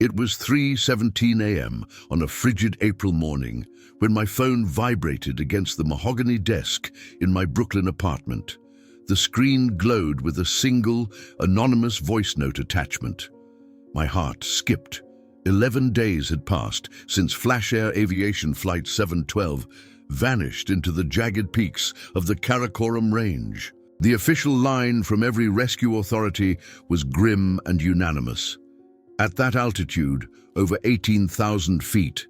It was 3:17 a.m. on a frigid April morning when my phone vibrated against the mahogany desk in my Brooklyn apartment. The screen glowed with a single, anonymous voice note attachment. My heart skipped. 11 days had passed since FlashAir Aviation Flight 712 vanished into the jagged peaks of the Karakoram range. The official line from every rescue authority was grim and unanimous. At that altitude, over 18,000 feet,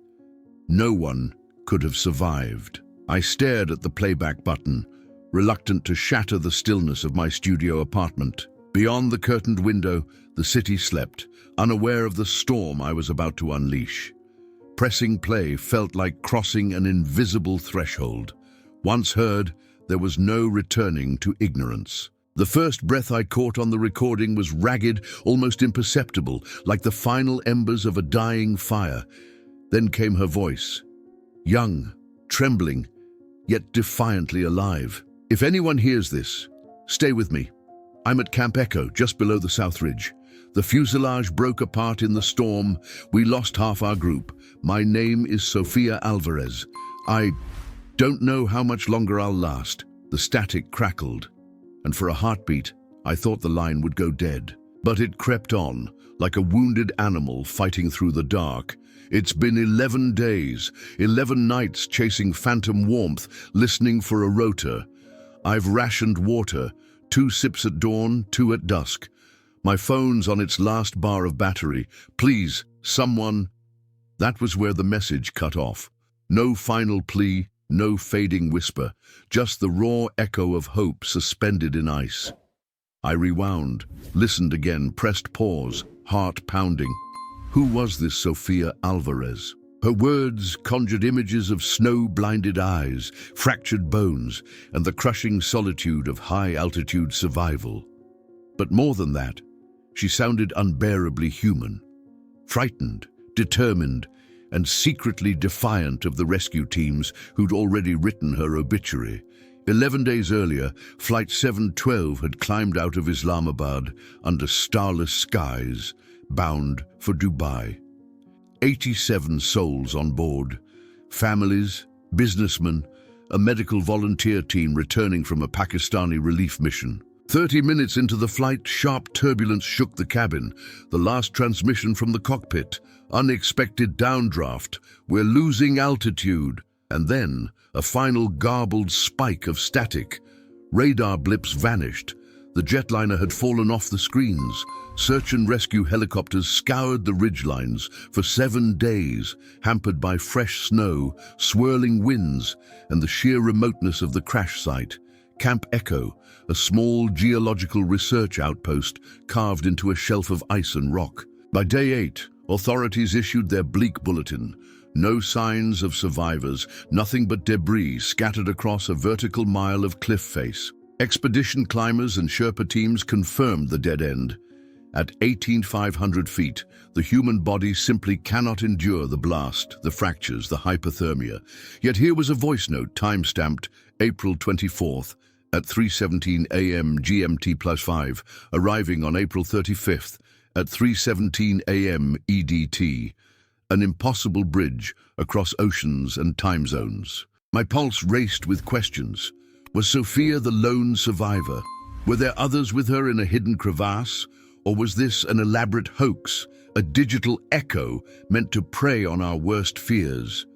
no one could have survived. I stared at the playback button, reluctant to shatter the stillness of my studio apartment. Beyond the curtained window, the city slept, unaware of the storm I was about to unleash. Pressing play felt like crossing an invisible threshold. Once heard, there was no returning to ignorance. The first breath I caught on the recording was ragged, almost imperceptible, like the final embers of a dying fire. Then came her voice, young, trembling, yet defiantly alive. If anyone hears this, stay with me. I'm at Camp Echo, just below the South Ridge. The fuselage broke apart in the storm. We lost half our group. My name is Sofia Alvarez. I don't know how much longer I'll last. The static crackled, and for a heartbeat, I thought the line would go dead. But it crept on, like a wounded animal fighting through the dark. It's been 11 days, 11 nights chasing phantom warmth, listening for a rotor. I've rationed water, 2 sips at dawn, 2 at dusk. My phone's on its last bar of battery. Please, someone. That was where the message cut off. No final plea, no fading whisper, just the raw echo of hope suspended in ice. I rewound, listened again, pressed pause, heart pounding. Who was this Sofia Alvarez? Her words conjured images of snow-blinded eyes, fractured bones, and the crushing solitude of high-altitude survival. But more than that, she sounded unbearably human, frightened, determined, and secretly defiant of the rescue teams who'd already written her obituary. 11 days earlier, Flight 712 had climbed out of Islamabad under starless skies, bound for Dubai. 87 souls on board, families, businessmen, a medical volunteer team returning from a Pakistani relief mission. 30 minutes into the flight, sharp turbulence shook the cabin. The last transmission from the cockpit. Unexpected downdraft. We're losing altitude. And then, a final garbled spike of static. Radar blips vanished. The jetliner had fallen off the screens. Search and rescue helicopters scoured the ridgelines for 7 days, hampered by fresh snow, swirling winds, and the sheer remoteness of the crash site. Camp Echo, a small geological research outpost carved into a shelf of ice and rock. By day 8, authorities issued their bleak bulletin. No signs of survivors, nothing but debris scattered across a vertical mile of cliff face. Expedition climbers and Sherpa teams confirmed the dead end. At 18,500 feet, the human body simply cannot endure the blast, the fractures, the hypothermia. Yet here was a voice note time-stamped April 24th at 3:17 a.m. GMT +5, arriving on April 35th at 3:17 a.m. EDT. An impossible bridge across oceans and time zones. My pulse raced with questions. Was Sofia the lone survivor? Were there others with her in a hidden crevasse? Or was this an elaborate hoax, a digital echo meant to prey on our worst fears?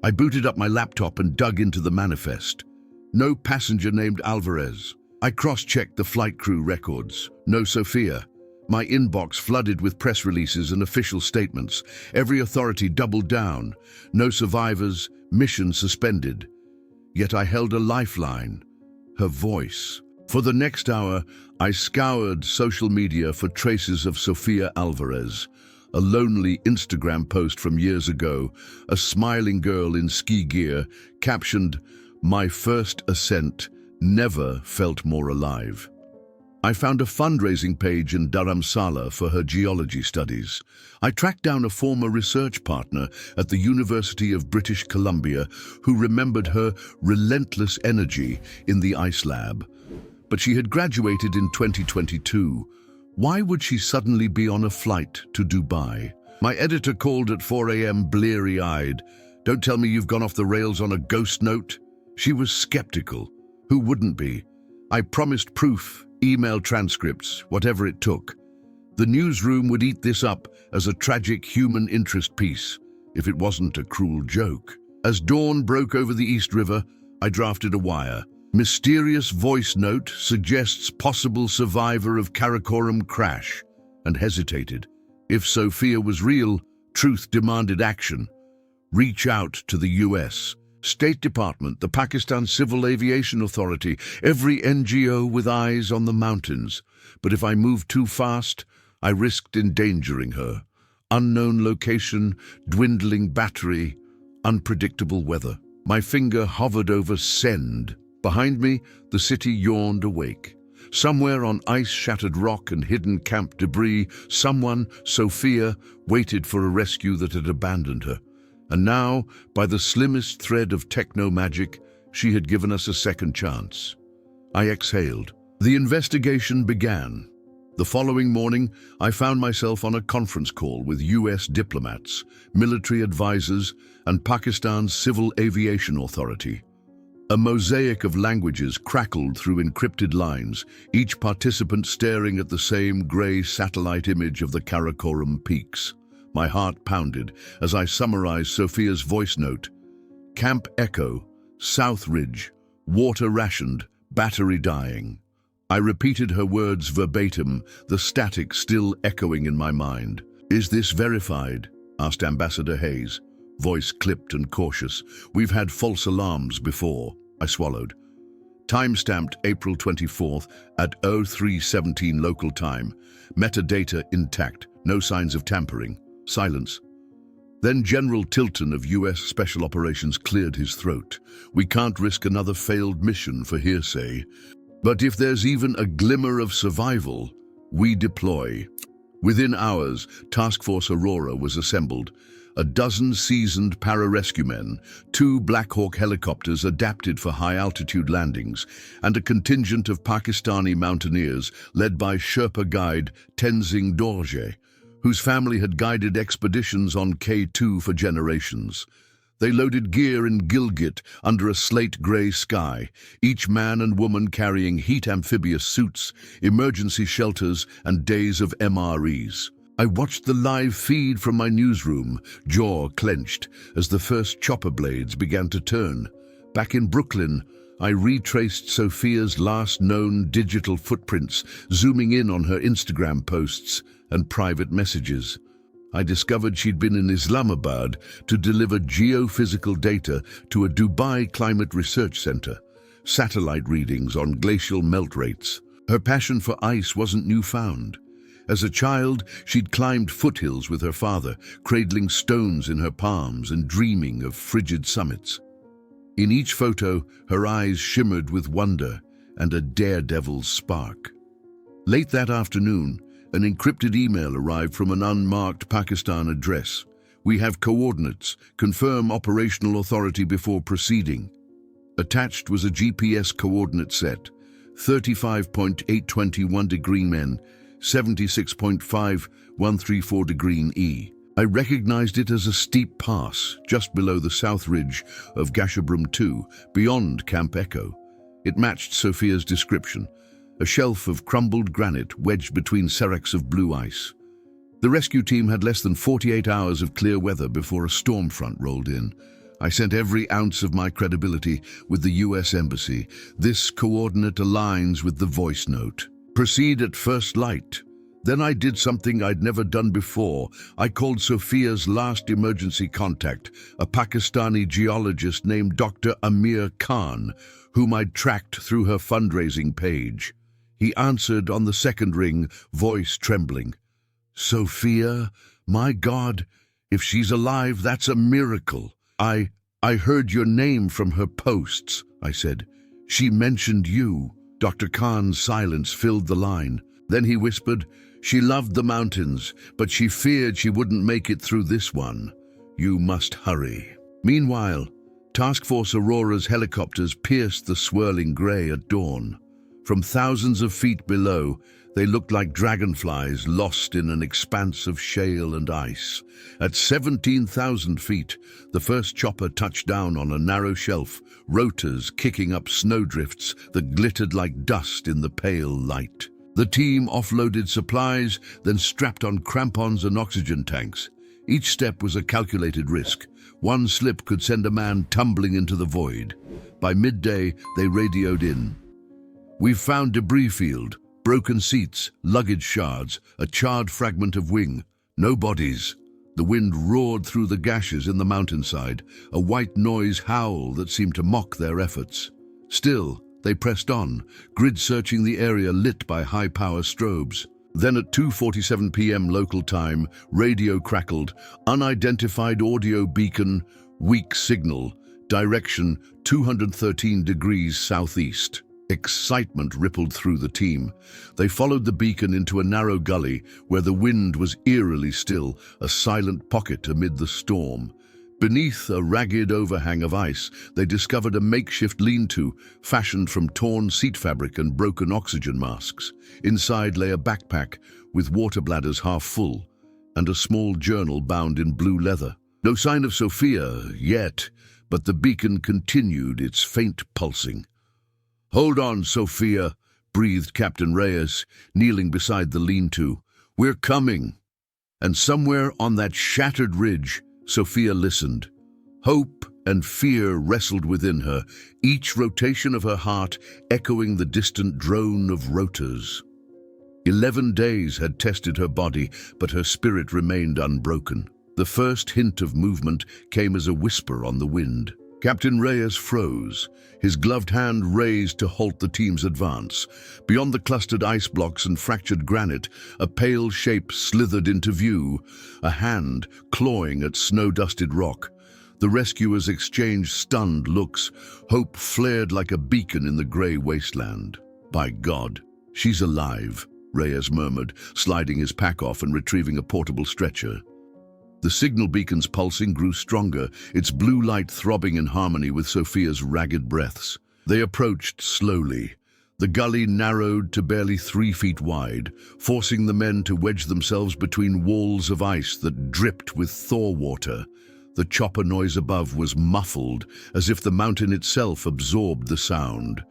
I booted up my laptop and dug into the manifest. No passenger named Alvarez. I cross-checked the flight crew records. No Sofia. My inbox flooded with press releases and official statements. Every authority doubled down. No survivors, mission suspended. Yet I held a lifeline. Her voice. For the next hour, I scoured social media for traces of Sofia Alvarez. A lonely Instagram post from years ago, a smiling girl in ski gear, captioned, "My first ascent, never felt more alive." I found a fundraising page in Dharamsala for her geology studies. I tracked down a former research partner at the University of British Columbia who remembered her relentless energy in the ice lab. But she had graduated in 2022. Why would she suddenly be on a flight to Dubai? My editor called at 4 a.m. bleary-eyed. Don't tell me you've gone off the rails on a ghost note. She was skeptical. Who wouldn't be? I promised proof, email transcripts, whatever it took. The newsroom would eat this up as a tragic human interest piece, if it wasn't a cruel joke. As dawn broke over the East River, I drafted a wire. Mysterious voice note suggests possible survivor of Karakoram crash, and hesitated. If Sofia was real, truth demanded action. Reach out to the US, State Department, the Pakistan Civil Aviation Authority, every NGO with eyes on the mountains. But if I moved too fast, I risked endangering her. Unknown location, dwindling battery, unpredictable weather. My finger hovered over send. Behind me, the city yawned awake. Somewhere on ice-shattered rock and hidden camp debris, someone, Sofia, waited for a rescue that had abandoned her. And now, by the slimmest thread of techno-magic, she had given us a second chance. I exhaled. The investigation began. The following morning, I found myself on a conference call with US diplomats, military advisors, and Pakistan's Civil Aviation Authority. A mosaic of languages crackled through encrypted lines, each participant staring at the same grey satellite image of the Karakoram peaks. My heart pounded as I summarized Sofia's voice note. Camp Echo, South Ridge, water rationed, battery dying. I repeated her words verbatim, the static still echoing in my mind. "Is this verified?" asked Ambassador Hayes, voice clipped and cautious. "We've had false alarms before." I swallowed. Time-stamped April 24th at 03:17 local time. Metadata intact, no signs of tampering. Silence. Then General Tilton of US Special Operations cleared his throat. "We can't risk another failed mission for hearsay. But if there's even a glimmer of survival, we deploy." Within hours, Task Force Aurora was assembled. A dozen seasoned pararescue men, 2 Black Hawk helicopters adapted for high-altitude landings, and a contingent of Pakistani mountaineers led by Sherpa guide Tenzing Dorje, whose family had guided expeditions on K2 for generations. They loaded gear in Gilgit under a slate-grey sky, each man and woman carrying heat-amphibious suits, emergency shelters, and days of MREs. I watched the live feed from my newsroom, jaw clenched, as the first chopper blades began to turn. Back in Brooklyn, I retraced Sofia's last known digital footprints, zooming in on her Instagram posts and private messages. I discovered she'd been in Islamabad to deliver geophysical data to a Dubai Climate Research Center, satellite readings on glacial melt rates. Her passion for ice wasn't newfound. As a child, she'd climbed foothills with her father, cradling stones in her palms and dreaming of frigid summits. In each photo, her eyes shimmered with wonder and a daredevil's spark. Late that afternoon, an encrypted email arrived from an unmarked Pakistan address. "We have coordinates. Confirm operational authority before proceeding." Attached was a GPS coordinate set: 35.821 degree men, 76.5134 degree E. I recognized it as a steep pass just below the south ridge of Gasherbrum 2, beyond Camp Echo. It matched Sofia's description, a shelf of crumbled granite wedged between seracs of blue ice. The rescue team had less than 48 hours of clear weather before a storm front rolled in. I sent every ounce of my credibility with the US Embassy. "This coordinate aligns with the voice note. Proceed at first light." Then I did something I'd never done before. I called Sofia's last emergency contact, a Pakistani geologist named Dr. Amir Khan, whom I'd tracked through her fundraising page. He answered on the second ring, voice trembling. "Sofia? My God, if she's alive, that's a miracle." I heard your name from her posts," I said. "She mentioned you." Dr. Khan's silence filled the line. Then he whispered, "She loved the mountains, but she feared she wouldn't make it through this one. You must hurry." Meanwhile, Task Force Aurora's helicopters pierced the swirling grey at dawn. From thousands of feet below, They looked like dragonflies lost in an expanse of shale and ice. At 17,000 feet, the first chopper touched down on a narrow shelf, rotors kicking up snowdrifts that glittered like dust in the pale light. The team offloaded supplies, then strapped on crampons and oxygen tanks. Each step was a calculated risk. One slip could send a man tumbling into the void. By midday, they radioed in. "We've found debris field. Broken seats, luggage shards, a charred fragment of wing. No bodies." The wind roared through the gashes in the mountainside, a white noise howl that seemed to mock their efforts. Still, they pressed on, grid-searching the area lit by high-power strobes. Then at 2:47 p.m. local time, radio crackled, unidentified audio beacon, weak signal, direction 213 degrees southeast. Excitement rippled through the team. They followed the beacon into a narrow gully where the wind was eerily still, a silent pocket amid the storm. Beneath a ragged overhang of ice, they discovered a makeshift lean-to, fashioned from torn seat fabric and broken oxygen masks. Inside lay a backpack with water bladders half full, and a small journal bound in blue leather. No sign of Sofia yet, but the beacon continued its faint pulsing. "Hold on, Sofia," breathed Captain Reyes, kneeling beside the lean-to. "We're coming." And somewhere on that shattered ridge, Sofia listened. Hope and fear wrestled within her, each rotation of her heart echoing the distant drone of rotors. 11 days had tested her body, but her spirit remained unbroken. The first hint of movement came as a whisper on the wind. Captain Reyes froze, his gloved hand raised to halt the team's advance. Beyond the clustered ice blocks and fractured granite, a pale shape slithered into view, a hand clawing at snow-dusted rock. The rescuers exchanged stunned looks. Hope flared like a beacon in the grey wasteland. "By God, she's alive," Reyes murmured, sliding his pack off and retrieving a portable stretcher. The signal beacon's pulsing grew stronger, its blue light throbbing in harmony with Sofia's ragged breaths. They approached slowly. The gully narrowed to barely 3 feet wide, forcing the men to wedge themselves between walls of ice that dripped with thaw water. The chopper noise above was muffled, as if the mountain itself absorbed the sound.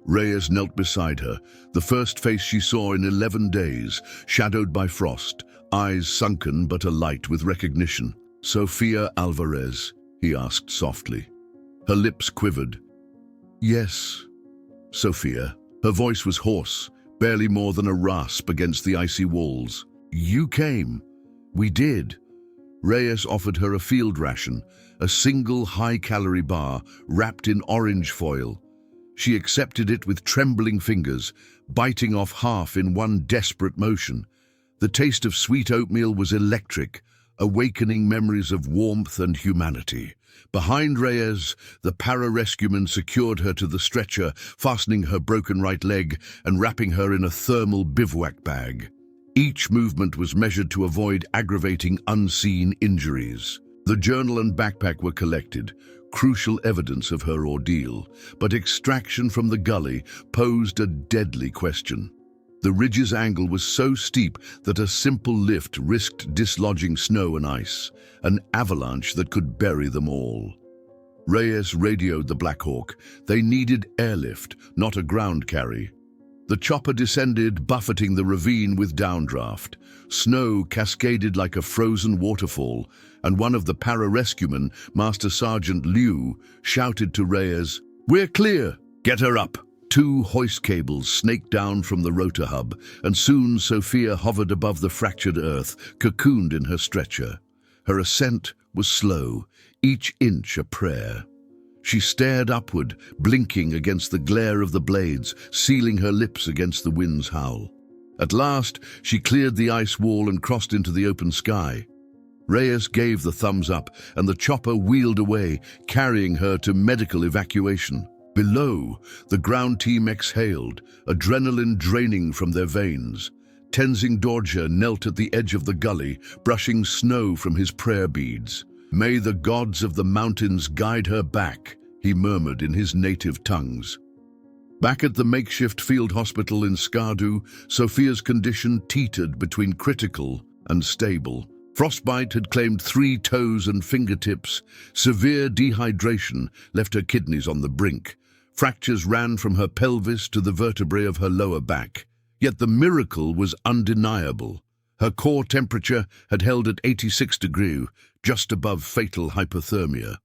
Reyes knelt beside her, the first face she saw in 11 days, shadowed by frost, eyes sunken but alight with recognition. "Sofia Alvarez?" he asked softly. Her lips quivered. "Yes, Sofia." Her voice was hoarse, barely more than a rasp against the icy walls. "You came." "We did." Reyes offered her a field ration, a single high-calorie bar wrapped in orange foil. She accepted it with trembling fingers, biting off half in one desperate motion. The taste of sweet oatmeal was electric, awakening memories of warmth and humanity. Behind Reyes, the pararescueman secured her to the stretcher, fastening her broken right leg and wrapping her in a thermal bivouac bag. Each movement was measured to avoid aggravating unseen injuries. The journal and backpack were collected, crucial evidence of her ordeal, but extraction from the gully posed a deadly question. The ridge's angle was so steep that a simple lift risked dislodging snow and ice, an avalanche that could bury them all. Reyes radioed the Black Hawk. They needed airlift, not a ground carry. The chopper descended, buffeting the ravine with downdraft. Snow cascaded like a frozen waterfall, and one of the pararescuemen, Master Sergeant Liu, shouted to Reyes, "We're clear! Get her up!" 2 hoist cables snaked down from the rotor hub, and soon Sofia hovered above the fractured earth, cocooned in her stretcher. Her ascent was slow, each inch a prayer. She stared upward, blinking against the glare of the blades, sealing her lips against the wind's howl. At last, she cleared the ice wall and crossed into the open sky. Reyes gave the thumbs up, and the chopper wheeled away, carrying her to medical evacuation. Below, the ground team exhaled, adrenaline draining from their veins. Tenzing Dorje knelt at the edge of the gully, brushing snow from his prayer beads. "May the gods of the mountains guide her back," he murmured in his native tongues. Back at the makeshift field hospital in Skardu, Sofia's condition teetered between critical and stable. Frostbite had claimed 3 toes and fingertips. Severe dehydration left her kidneys on the brink. Fractures ran from her pelvis to the vertebrae of her lower back. Yet the miracle was undeniable. Her core temperature had held at 86 degrees, just above fatal hypothermia.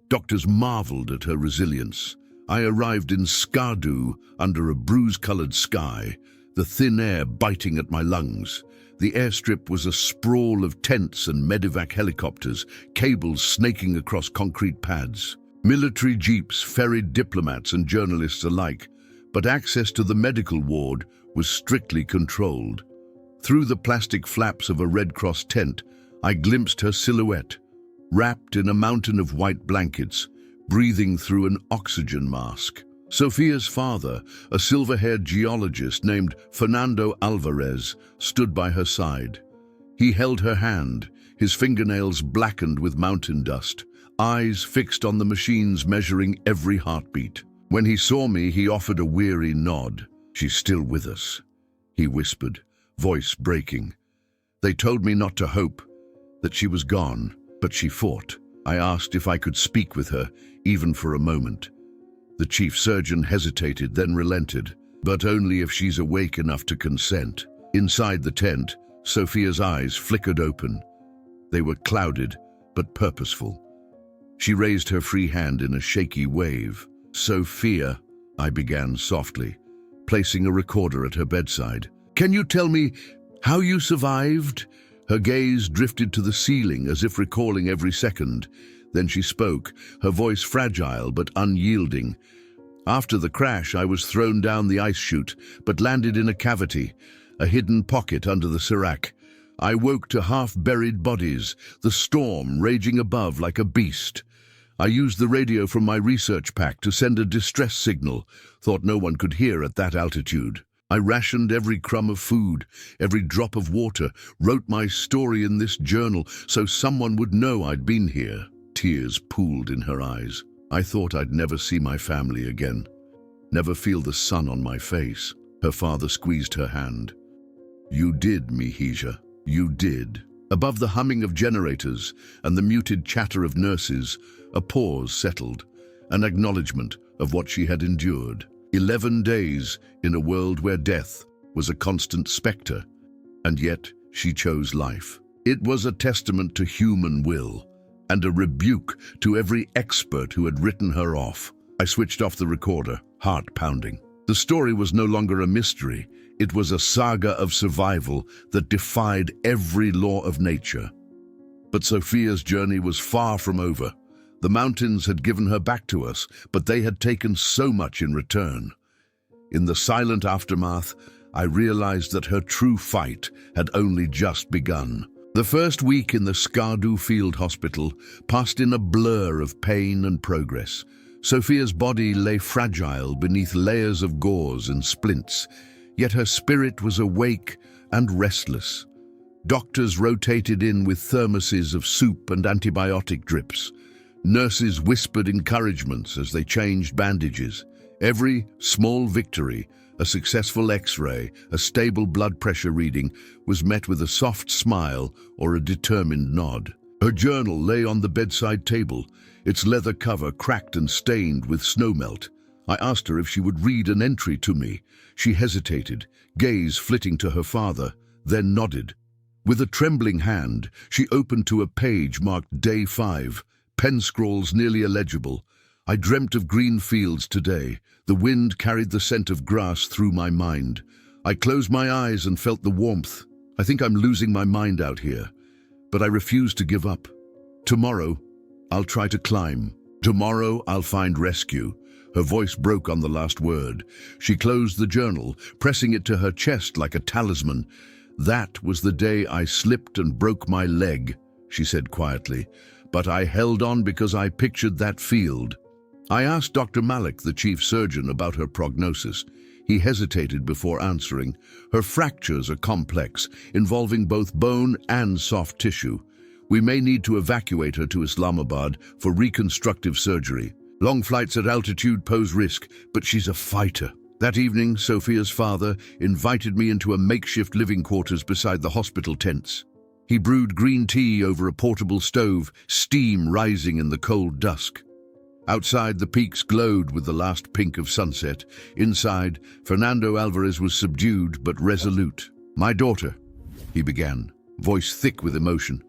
Doctors marveled at her resilience. I arrived in Skardu under a bruise-colored sky, the thin air biting at my lungs. The airstrip was a sprawl of tents and medevac helicopters, cables snaking across concrete pads. Military jeeps ferried diplomats and journalists alike, but access to the medical ward was strictly controlled. Through the plastic flaps of a Red Cross tent, I glimpsed her silhouette, wrapped in a mountain of white blankets, breathing through an oxygen mask. Sofia's father, a silver-haired geologist named Fernando Alvarez, stood by her side. He held her hand, his fingernails blackened with mountain dust, eyes fixed on the machines measuring every heartbeat. When he saw me, he offered a weary nod. "She's still with us," he whispered, voice breaking. "They told me not to hope, that she was gone, but she fought." I asked if I could speak with her, even for a moment. The chief surgeon hesitated, then relented, "But only if she's awake enough to consent." Inside the tent, Sofia's eyes flickered open. They were clouded, but purposeful. She raised her free hand in a shaky wave. "Sofia," I began softly, placing a recorder at her bedside. "Can you tell me how you survived?" Her gaze drifted to the ceiling as if recalling every second. Then she spoke, her voice fragile but unyielding. "After the crash, I was thrown down the ice chute, but landed in a cavity, a hidden pocket under the Serac. I woke to half-buried bodies, the storm raging above like a beast. I used the radio from my research pack to send a distress signal, thought no one could hear at that altitude. I rationed every crumb of food, every drop of water, wrote my story in this journal so someone would know I'd been here." Tears pooled in her eyes. I thought I'd never see my family again, never feel the sun on my face. Her father squeezed her hand. "You did, Mihija, you did." Above the humming of generators and the muted chatter of nurses, a pause settled, an acknowledgement of what she had endured. 11 days in a world where death was a constant specter, and yet she chose life. It was a testament to human will, and a rebuke to every expert who had written her off. I switched off the recorder, heart pounding. The story was no longer a mystery. It was a saga of survival that defied every law of nature. But Sofia's journey was far from over. The mountains had given her back to us, but they had taken so much in return. In the silent aftermath, I realized that her true fight had only just begun. The first week in the Skardu Field Hospital passed in a blur of pain and progress. Sofia's body lay fragile beneath layers of gauze and splints, yet her spirit was awake and restless. Doctors rotated in with thermoses of soup and antibiotic drips. Nurses whispered encouragements as they changed bandages. Every small victory, a successful X-ray, a stable blood pressure reading, was met with a soft smile or a determined nod. Her journal lay on the bedside table, its leather cover cracked and stained with snowmelt. I asked her if she would read an entry to me. She hesitated, gaze flitting to her father, then nodded. With a trembling hand, she opened to a page marked Day 5, pen scrawls nearly illegible. "I dreamt of green fields today. The wind carried the scent of grass through my mind. I closed my eyes and felt the warmth. I think I'm losing my mind out here. But I refuse to give up. Tomorrow, I'll try to climb. Tomorrow, I'll find rescue." Her voice broke on the last word. She closed the journal, pressing it to her chest like a talisman. "That was the day I slipped and broke my leg," she said quietly. "But I held on because I pictured that field." I asked Dr. Malik, the chief surgeon, about her prognosis. He hesitated before answering. "Her fractures are complex, involving both bone and soft tissue. We may need to evacuate her to Islamabad for reconstructive surgery. Long flights at altitude pose risk, but she's a fighter." That evening, Sofia's father invited me into a makeshift living quarters beside the hospital tents. He brewed green tea over a portable stove, steam rising in the cold dusk. Outside, the peaks glowed with the last pink of sunset. Inside, Fernando Alvarez was subdued but resolute. "My daughter," he began, voice thick with emotion.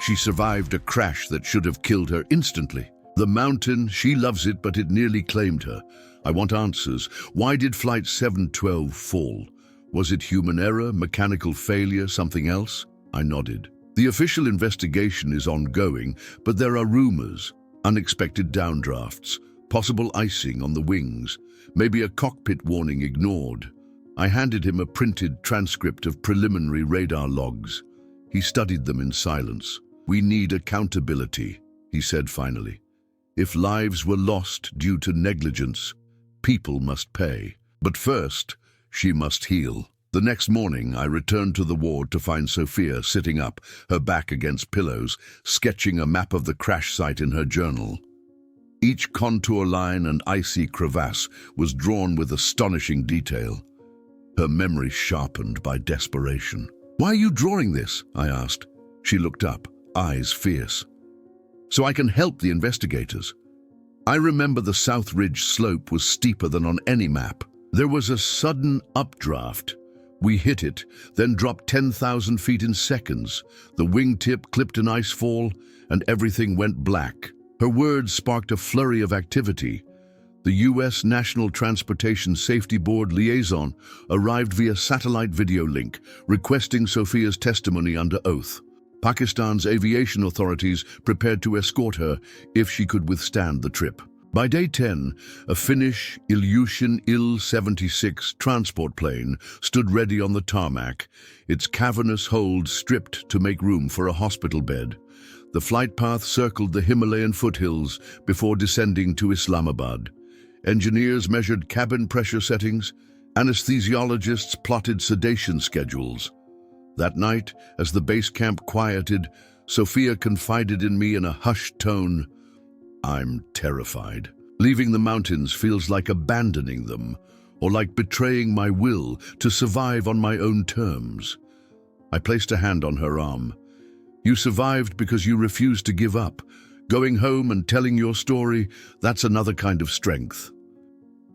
"She survived a crash that should have killed her instantly. The mountain, she loves it, but it nearly claimed her. I want answers. Why did Flight 712 fall? Was it human error, mechanical failure, something else?" I nodded. "The official investigation is ongoing, but there are rumors. Unexpected downdrafts, possible icing on the wings, maybe a cockpit warning ignored." I handed him a printed transcript of preliminary radar logs. He studied them in silence. "We need accountability," he said finally. "If lives were lost due to negligence, people must pay. But first, she must heal." The next morning, I returned to the ward to find Sofia sitting up, her back against pillows, sketching a map of the crash site in her journal. Each contour line and icy crevasse was drawn with astonishing detail. Her memory sharpened by desperation. "Why are you drawing this?" I asked. She looked up, eyes fierce. "So I can help the investigators. I remember the South Ridge slope was steeper than on any map. There was a sudden updraft. We hit it, then dropped 10,000 feet in seconds. The wingtip clipped an ice fall, and everything went black." Her words sparked a flurry of activity. The U.S. National Transportation Safety Board liaison arrived via satellite video link, requesting Sofia's testimony under oath. Pakistan's aviation authorities prepared to escort her if she could withstand the trip. By day 10, a Finnish Ilyushin Il-76 transport plane stood ready on the tarmac, its cavernous hold stripped to make room for a hospital bed. The flight path circled the Himalayan foothills before descending to Islamabad. Engineers measured cabin pressure settings, anesthesiologists plotted sedation schedules. That night, as the base camp quieted, Sofia confided in me in a hushed tone, "I'm terrified. Leaving the mountains feels like abandoning them, or like betraying my will to survive on my own terms." I placed a hand on her arm. "You survived because you refused to give up. Going home and telling your story, that's another kind of strength."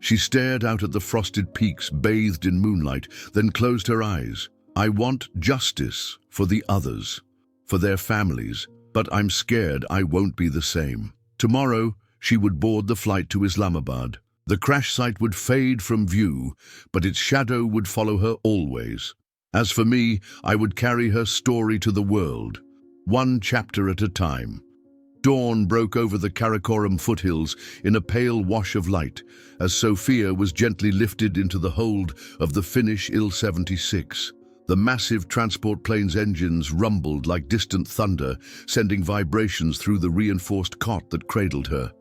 She stared out at the frosted peaks bathed in moonlight, then closed her eyes. "I want justice for the others, for their families, but I'm scared I won't be the same." Tomorrow, she would board the flight to Islamabad. The crash site would fade from view, but its shadow would follow her always. As for me, I would carry her story to the world, one chapter at a time. Dawn broke over the Karakoram foothills in a pale wash of light, as Sofia was gently lifted into the hold of the Finnish Il-76. The massive transport plane's engines rumbled like distant thunder, sending vibrations through the reinforced cot that cradled her.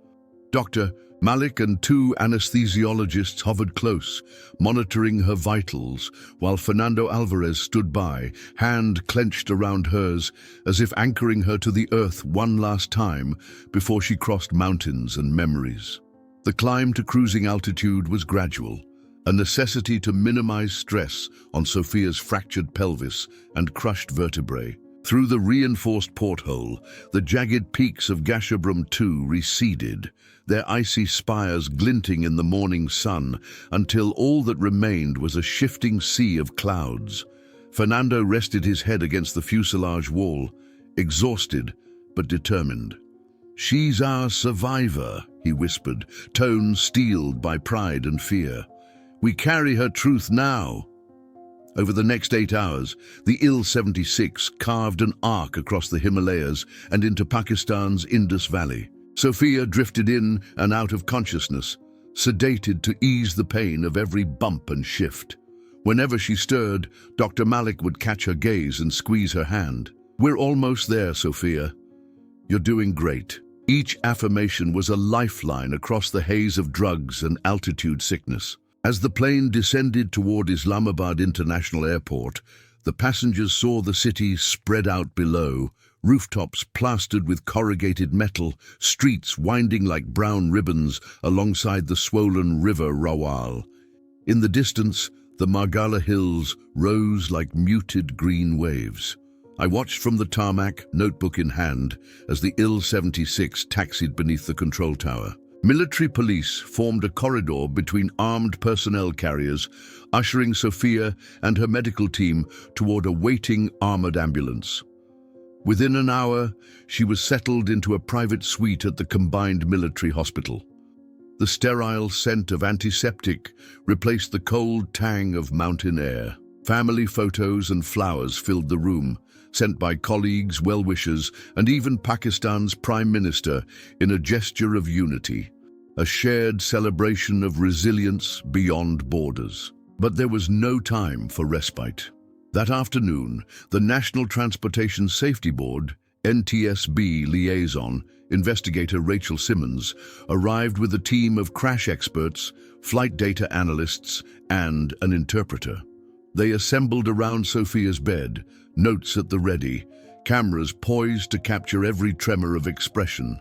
Dr. Malik and two anesthesiologists hovered close, monitoring her vitals, while Fernando Alvarez stood by, hand clenched around hers, as if anchoring her to the earth one last time before she crossed mountains and memories. The climb to cruising altitude was gradual, a necessity to minimize stress on Sofia's fractured pelvis and crushed vertebrae. Through the reinforced porthole, the jagged peaks of Gasherbrum II receded, their icy spires glinting in the morning sun, until all that remained was a shifting sea of clouds. Fernando rested his head against the fuselage wall, exhausted but determined. "She's our survivor," he whispered, tone steeled by pride and fear. "We carry her truth now." Over the next 8 hours, the Il-76 carved an arc across the Himalayas and into Pakistan's Indus Valley. Sofia drifted in and out of consciousness, sedated to ease the pain of every bump and shift. Whenever she stirred, Dr. Malik would catch her gaze and squeeze her hand. "We're almost there, Sofia. You're doing great." Each affirmation was a lifeline across the haze of drugs and altitude sickness. As the plane descended toward Islamabad International Airport, the passengers saw the city spread out below, rooftops plastered with corrugated metal, streets winding like brown ribbons alongside the swollen river Rawal. In the distance, the Margala Hills rose like muted green waves. I watched from the tarmac, notebook in hand, as the Il-76 taxied beneath the control tower. Military police formed a corridor between armed personnel carriers, ushering Sofia and her medical team toward a waiting armored ambulance. Within an hour, she was settled into a private suite at the combined military hospital. The sterile scent of antiseptic replaced the cold tang of mountain air. Family photos and flowers filled the room, sent by colleagues, well-wishers, and even Pakistan's Prime Minister in a gesture of unity, a shared celebration of resilience beyond borders. But there was no time for respite. That afternoon, the National Transportation Safety Board, NTSB liaison, investigator Rachel Simmons, arrived with a team of crash experts, flight data analysts, and an interpreter. They assembled around Sofia's bed, notes at the ready, cameras poised to capture every tremor of expression.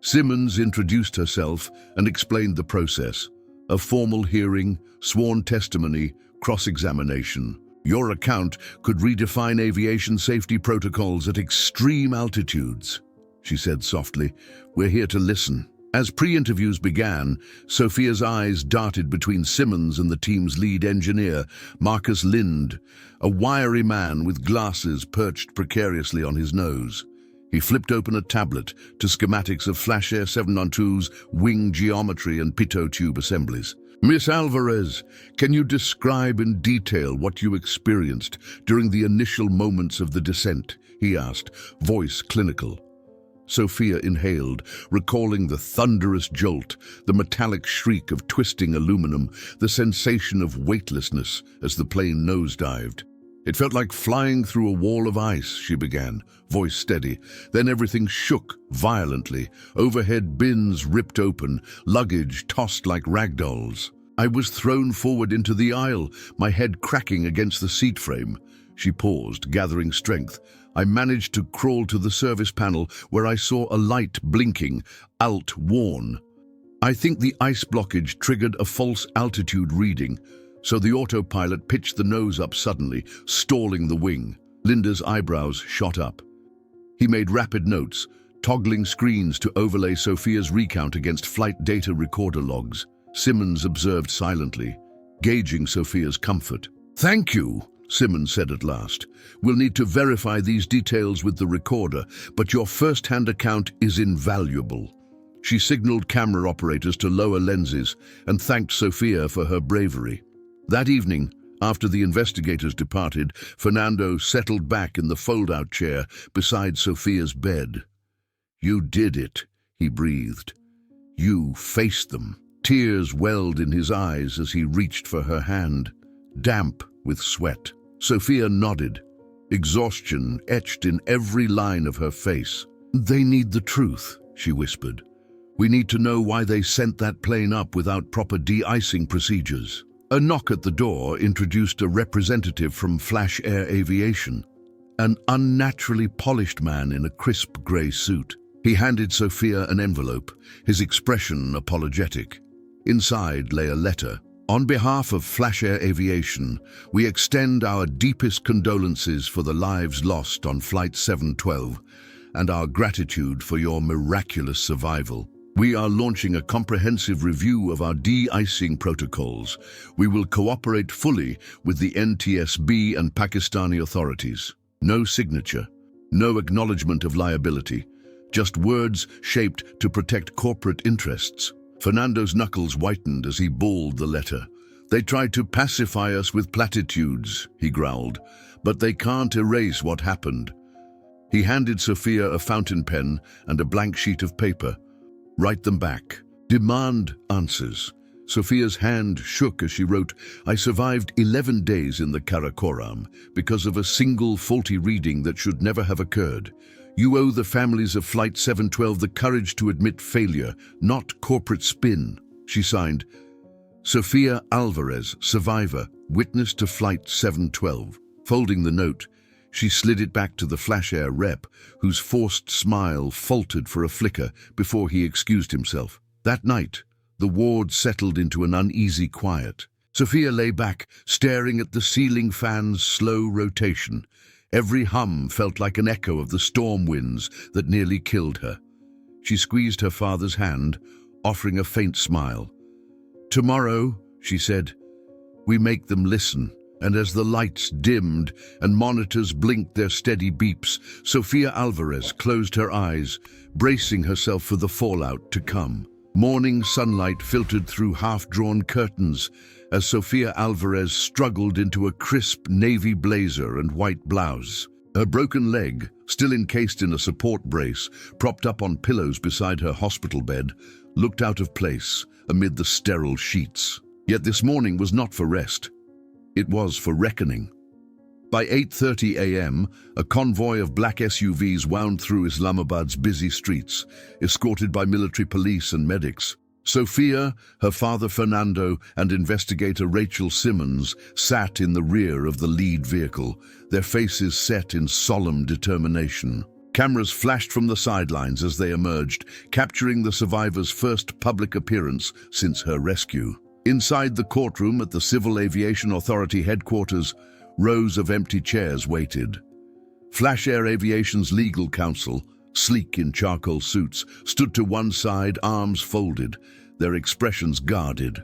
Simmons introduced herself and explained the process: a formal hearing, sworn testimony, cross-examination. Your account could redefine aviation safety protocols at extreme altitudes, she said softly. We're here to listen. As pre-interviews began, Sofia's eyes darted between Simmons and the team's lead engineer, Marcus Lind, a wiry man with glasses perched precariously on his nose. He flipped open a tablet to schematics of FlashAir 712's wing geometry and pitot tube assemblies. Miss Alvarez, can you describe in detail what you experienced during the initial moments of the descent? He asked, voice clinical. Sofia inhaled, recalling the thunderous jolt, the metallic shriek of twisting aluminum, the sensation of weightlessness as the plane nosedived. It felt like flying through a wall of ice, she began, voice steady. Then everything shook violently. Overhead bins ripped open, luggage tossed like rag dolls. I was thrown forward into the aisle, my head cracking against the seat frame. She paused, gathering strength. I managed to crawl to the service panel where I saw a light blinking, alt worn. I think the ice blockage triggered a false altitude reading, so the autopilot pitched the nose up suddenly, stalling the wing. Linda's eyebrows shot up. He made rapid notes, toggling screens to overlay Sofia's recount against flight data recorder logs. Simmons observed silently, gauging Sofia's comfort. Thank you, Simmons said at last. We'll need to verify these details with the recorder, but your first-hand account is invaluable. She signaled camera operators to lower lenses and thanked Sofia for her bravery. That evening, after the investigators departed, Fernando settled back in the fold-out chair beside Sofia's bed. You did it, he breathed. You faced them. Tears welled in his eyes as he reached for her hand, damp with sweat. Sofia nodded, exhaustion etched in every line of her face. They need the truth, she whispered. We need to know why they sent that plane up without proper de-icing procedures. A knock at the door introduced a representative from FlashAir Aviation, an unnaturally polished man in a crisp grey suit. He handed Sofia an envelope, his expression apologetic. Inside lay a letter. On behalf of FlashAir Aviation, we extend our deepest condolences for the lives lost on Flight 712 and our gratitude for your miraculous survival. We are launching a comprehensive review of our de-icing protocols. We will cooperate fully with the NTSB and Pakistani authorities. No signature, no acknowledgement of liability, just words shaped to protect corporate interests. Fernando's knuckles whitened as he bawled the letter. They tried to pacify us with platitudes, he growled, but they can't erase what happened. He handed Sofia a fountain pen and a blank sheet of paper. Write them back. Demand answers. Sofia's hand shook as she wrote, I survived 11 days in the Karakoram because of a single faulty reading that should never have occurred. You owe the families of Flight 712 the courage to admit failure, not corporate spin. She signed, Sofia Alvarez, survivor, witness to Flight 712. Folding the note, she slid it back to the FlashAir rep, whose forced smile faltered for a flicker before he excused himself. That night, the ward settled into an uneasy quiet. Sofia lay back, staring at the ceiling fan's slow rotation. Every hum felt like an echo of the storm winds that nearly killed her. She squeezed her father's hand, offering a faint smile. "Tomorrow," she said, "we make them listen." And as the lights dimmed and monitors blinked their steady beeps, Sofia Alvarez closed her eyes, bracing herself for the fallout to come. Morning sunlight filtered through half-drawn curtains as Sofia Alvarez struggled into a crisp navy blazer and white blouse. Her broken leg, still encased in a support brace, propped up on pillows beside her hospital bed, looked out of place amid the sterile sheets. Yet this morning was not for rest. It was for reckoning. By 8:30 a.m., a convoy of black SUVs wound through Islamabad's busy streets, escorted by military police and medics. Sofia, her father Fernando, and investigator Rachel Simmons sat in the rear of the lead vehicle, their faces set in solemn determination. Cameras flashed from the sidelines as they emerged, capturing the survivor's first public appearance since her rescue. Inside the courtroom at the Civil Aviation Authority headquarters, rows of empty chairs waited. FlashAir Aviation's legal counsel, sleek in charcoal suits, stood to one side, arms folded, their expressions guarded.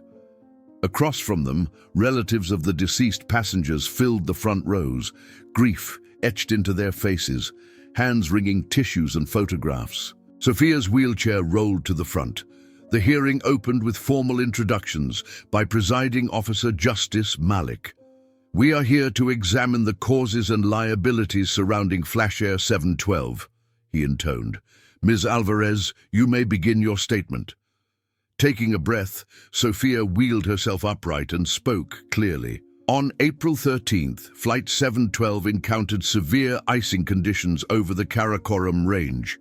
Across from them, relatives of the deceased passengers filled the front rows, grief etched into their faces, hands wringing tissues and photographs. Sofia's wheelchair rolled to the front. The hearing opened with formal introductions by Presiding Officer Justice Malik. "We are here to examine the causes and liabilities surrounding FlashAir 712, he intoned. "Ms. Alvarez, you may begin your statement." Taking a breath, Sofia wheeled herself upright and spoke clearly. On April 13th, Flight 712 encountered severe icing conditions over the Karakoram range.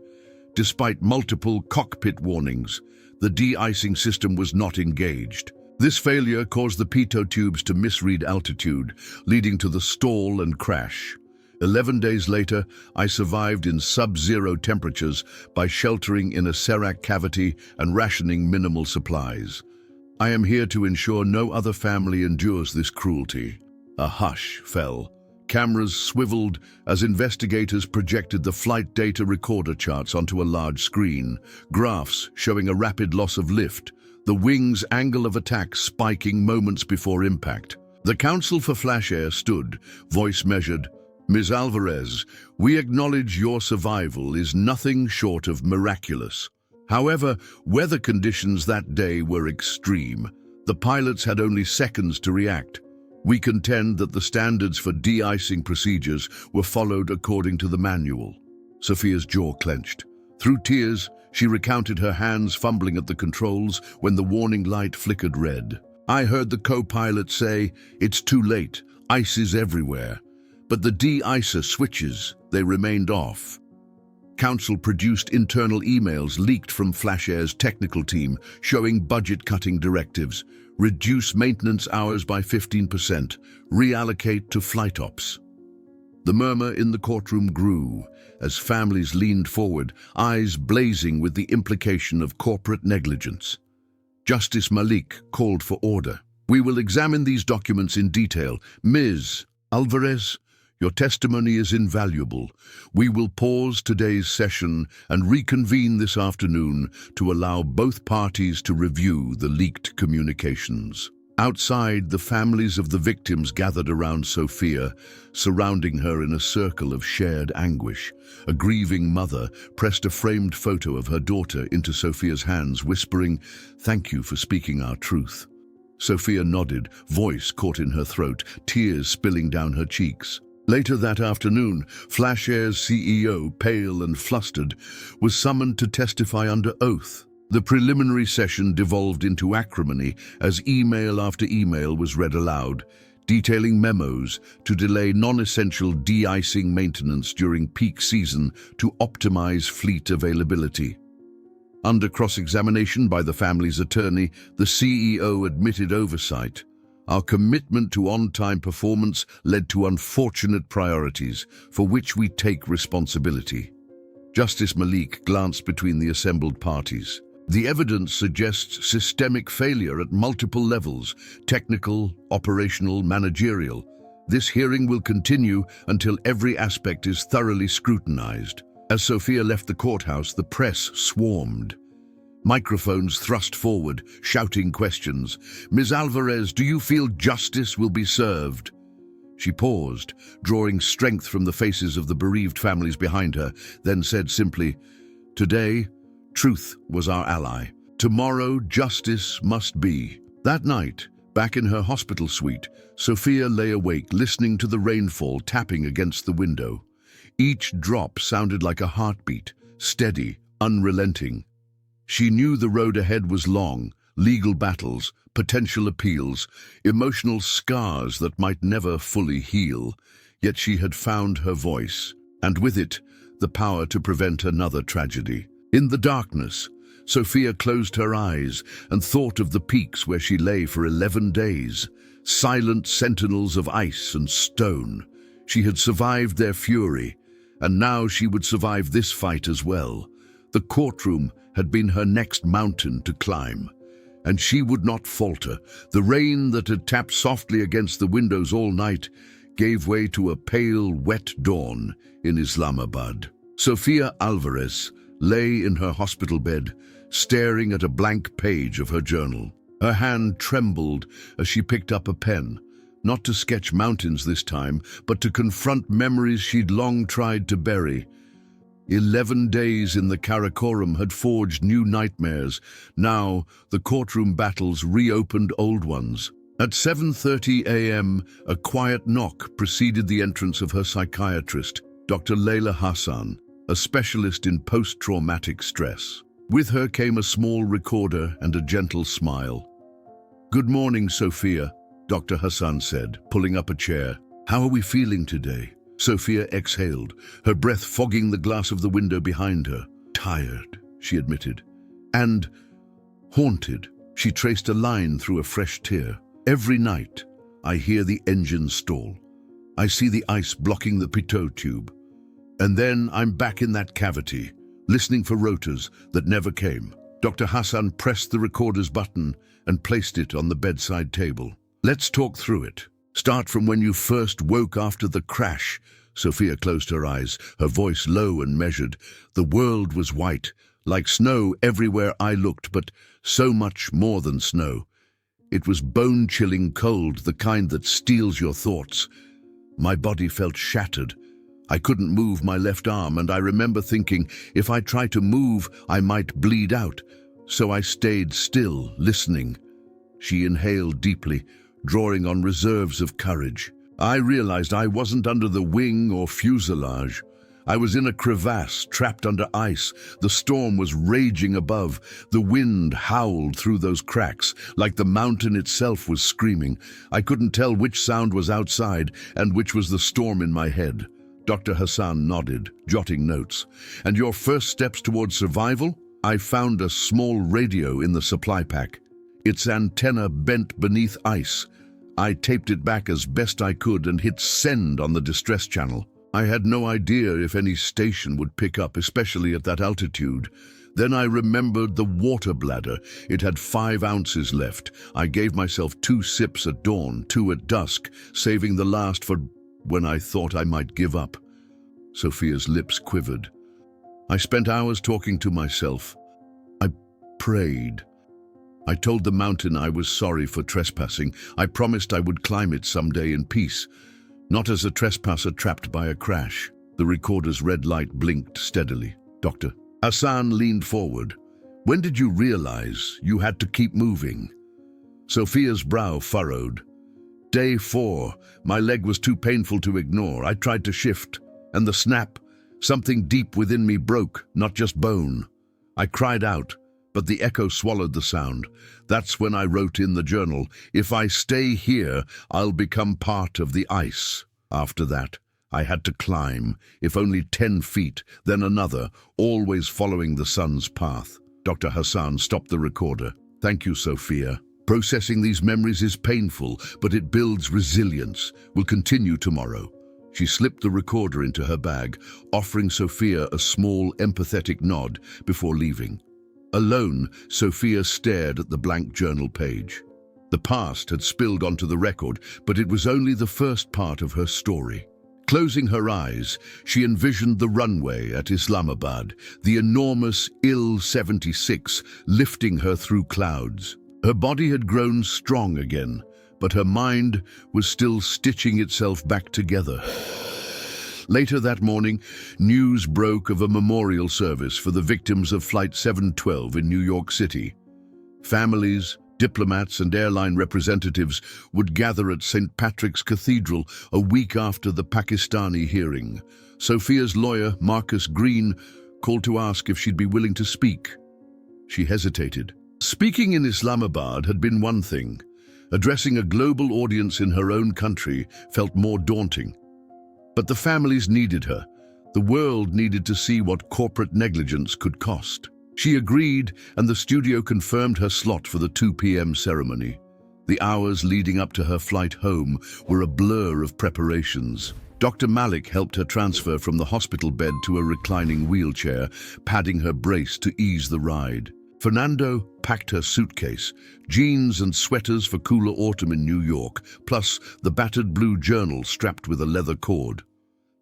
Despite multiple cockpit warnings, the de-icing system was not engaged. This failure caused the pitot tubes to misread altitude, leading to the stall and crash. 11 days later, I survived in sub-zero temperatures by sheltering in a serac cavity and rationing minimal supplies. I am here to ensure no other family endures this cruelty. A hush fell. Cameras swiveled as investigators projected the flight data recorder charts onto a large screen, graphs showing a rapid loss of lift, the wing's angle of attack spiking moments before impact. The counsel for FlashAir stood, voice measured. "Ms. Alvarez, we acknowledge your survival is nothing short of miraculous. However, weather conditions that day were extreme. The pilots had only seconds to react. We contend that the standards for de-icing procedures were followed according to the manual." Sofia's jaw clenched. Through tears, she recounted her hands fumbling at the controls when the warning light flickered red. "I heard the co-pilot say, 'It's too late, ice is everywhere.' But the de-icer switches, they remained off." Counsel produced internal emails leaked from FlashAir's technical team showing budget-cutting directives. Reduce maintenance hours by 15%, reallocate to flight ops. The murmur in the courtroom grew as families leaned forward, eyes blazing with the implication of corporate negligence. Justice Malik called for order. "We will examine these documents in detail. Ms. Alvarez, your testimony is invaluable. We will pause today's session and reconvene this afternoon to allow both parties to review the leaked communications." Outside, the families of the victims gathered around Sofia, surrounding her in a circle of shared anguish. A grieving mother pressed a framed photo of her daughter into Sofia's hands, whispering, "Thank you for speaking our truth." Sofia nodded, voice caught in her throat, tears spilling down her cheeks. Later that afternoon, FlashAir's CEO, pale and flustered, was summoned to testify under oath. The preliminary session devolved into acrimony as email after email was read aloud, detailing memos to delay non-essential de-icing maintenance during peak season to optimize fleet availability. Under cross-examination by the family's attorney, the CEO admitted oversight. "Our commitment to on-time performance led to unfortunate priorities, for which we take responsibility." Justice Malik glanced between the assembled parties. The evidence suggests systemic failure at multiple levels: technical, operational, managerial. This hearing will continue until every aspect is thoroughly scrutinized. As Sofia left the courthouse, the press swarmed. Microphones thrust forward, shouting questions. "Ms. Alvarez, do you feel justice will be served?" She paused, drawing strength from the faces of the bereaved families behind her, then said simply, "Today, truth was our ally. Tomorrow, justice must be." That night, back in her hospital suite, Sofia lay awake, listening to the rainfall tapping against the window. Each drop sounded like a heartbeat, steady, unrelenting. She knew the road ahead was long: legal battles, potential appeals, emotional scars that might never fully heal. Yet she had found her voice, and with it, the power to prevent another tragedy. In the darkness, Sofia closed her eyes and thought of the peaks where she lay for 11 days, silent sentinels of ice and stone. She had survived their fury, and now she would survive this fight as well. The courtroom had been her next mountain to climb, and she would not falter. The rain that had tapped softly against the windows all night gave way to a pale, wet dawn in Islamabad. Sofia Alvarez lay in her hospital bed, staring at a blank page of her journal. Her hand trembled as she picked up a pen, not to sketch mountains this time, but to confront memories she'd long tried to bury. 11 days in the Karakoram had forged new nightmares. Now, the courtroom battles reopened old ones. At 7:30 a.m., a quiet knock preceded the entrance of her psychiatrist, Dr. Layla Hassan, a specialist in post-traumatic stress. With her came a small recorder and a gentle smile. "Good morning, Sofia," Dr. Hassan said, pulling up a chair. "How are we feeling today?" Sofia exhaled, her breath fogging the glass of the window behind her. "Tired," she admitted. "And haunted." She traced a line through a fresh tear. "Every night, I hear the engine stall. I see the ice blocking the pitot tube. And then I'm back in that cavity, listening for rotors that never came." Dr. Hassan pressed the recorder's button and placed it on the bedside table. "Let's talk through it. Start from when you first woke after the crash." Sofia closed her eyes, her voice low and measured. "The world was white, like snow everywhere I looked, but so much more than snow. It was bone-chilling cold, the kind that steals your thoughts. My body felt shattered. I couldn't move my left arm, and I remember thinking, if I try to move, I might bleed out. So I stayed still, listening." She inhaled deeply, drawing on reserves of courage. "I realized I wasn't under the wing or fuselage. I was in a crevasse, trapped under ice. The storm was raging above. The wind howled through those cracks, like the mountain itself was screaming. I couldn't tell which sound was outside and which was the storm in my head." Dr. Hassan nodded, jotting notes. "And your first steps towards survival?" "I found a small radio in the supply pack. Its antenna bent beneath ice. I taped it back as best I could and hit send on the distress channel. I had no idea if any station would pick up, especially at that altitude. Then I remembered the water bladder. It had 5 ounces left. I gave myself 2 sips at dawn, 2 at dusk, saving the last for when I thought I might give up." Sofia's lips quivered. "I spent hours talking to myself. I prayed. I told the mountain I was sorry for trespassing. I promised I would climb it someday in peace, not as a trespasser trapped by a crash." The recorder's red light blinked steadily. Dr. Hassan leaned forward. "When did you realize you had to keep moving?" Sofia's brow furrowed. "Day 4. My leg was too painful to ignore. I tried to shift, and the snap, something deep within me broke, not just bone. I cried out, but the echo swallowed the sound. That's when I wrote in the journal, 'If I stay here, I'll become part of the ice.' After that, I had to climb, if only 10 feet, then another, always following the sun's path." Dr. Hassan stopped the recorder. "Thank you, Sofia. Processing these memories is painful, but it builds resilience. We'll continue tomorrow." She slipped the recorder into her bag, offering Sofia a small, empathetic nod before leaving. Alone, Sofia stared at the blank journal page. The past had spilled onto the record, but it was only the first part of her story. Closing her eyes, she envisioned the runway at Islamabad, the enormous Il-76 lifting her through clouds. Her body had grown strong again, but her mind was still stitching itself back together. Later that morning, news broke of a memorial service for the victims of Flight 712 in New York City. Families, diplomats and airline representatives would gather at St. Patrick's Cathedral a week after the Pakistani hearing. Sofia's lawyer, Marcus Green, called to ask if she'd be willing to speak. She hesitated. Speaking in Islamabad had been one thing. Addressing a global audience in her own country felt more daunting. But the families needed her. The world needed to see what corporate negligence could cost. She agreed, and the studio confirmed her slot for the 2 p.m. ceremony. The hours leading up to her flight home were a blur of preparations. Dr. Malik helped her transfer from the hospital bed to a reclining wheelchair, padding her brace to ease the ride. Fernando packed her suitcase, jeans and sweaters for cooler autumn in New York, plus the battered blue journal strapped with a leather cord.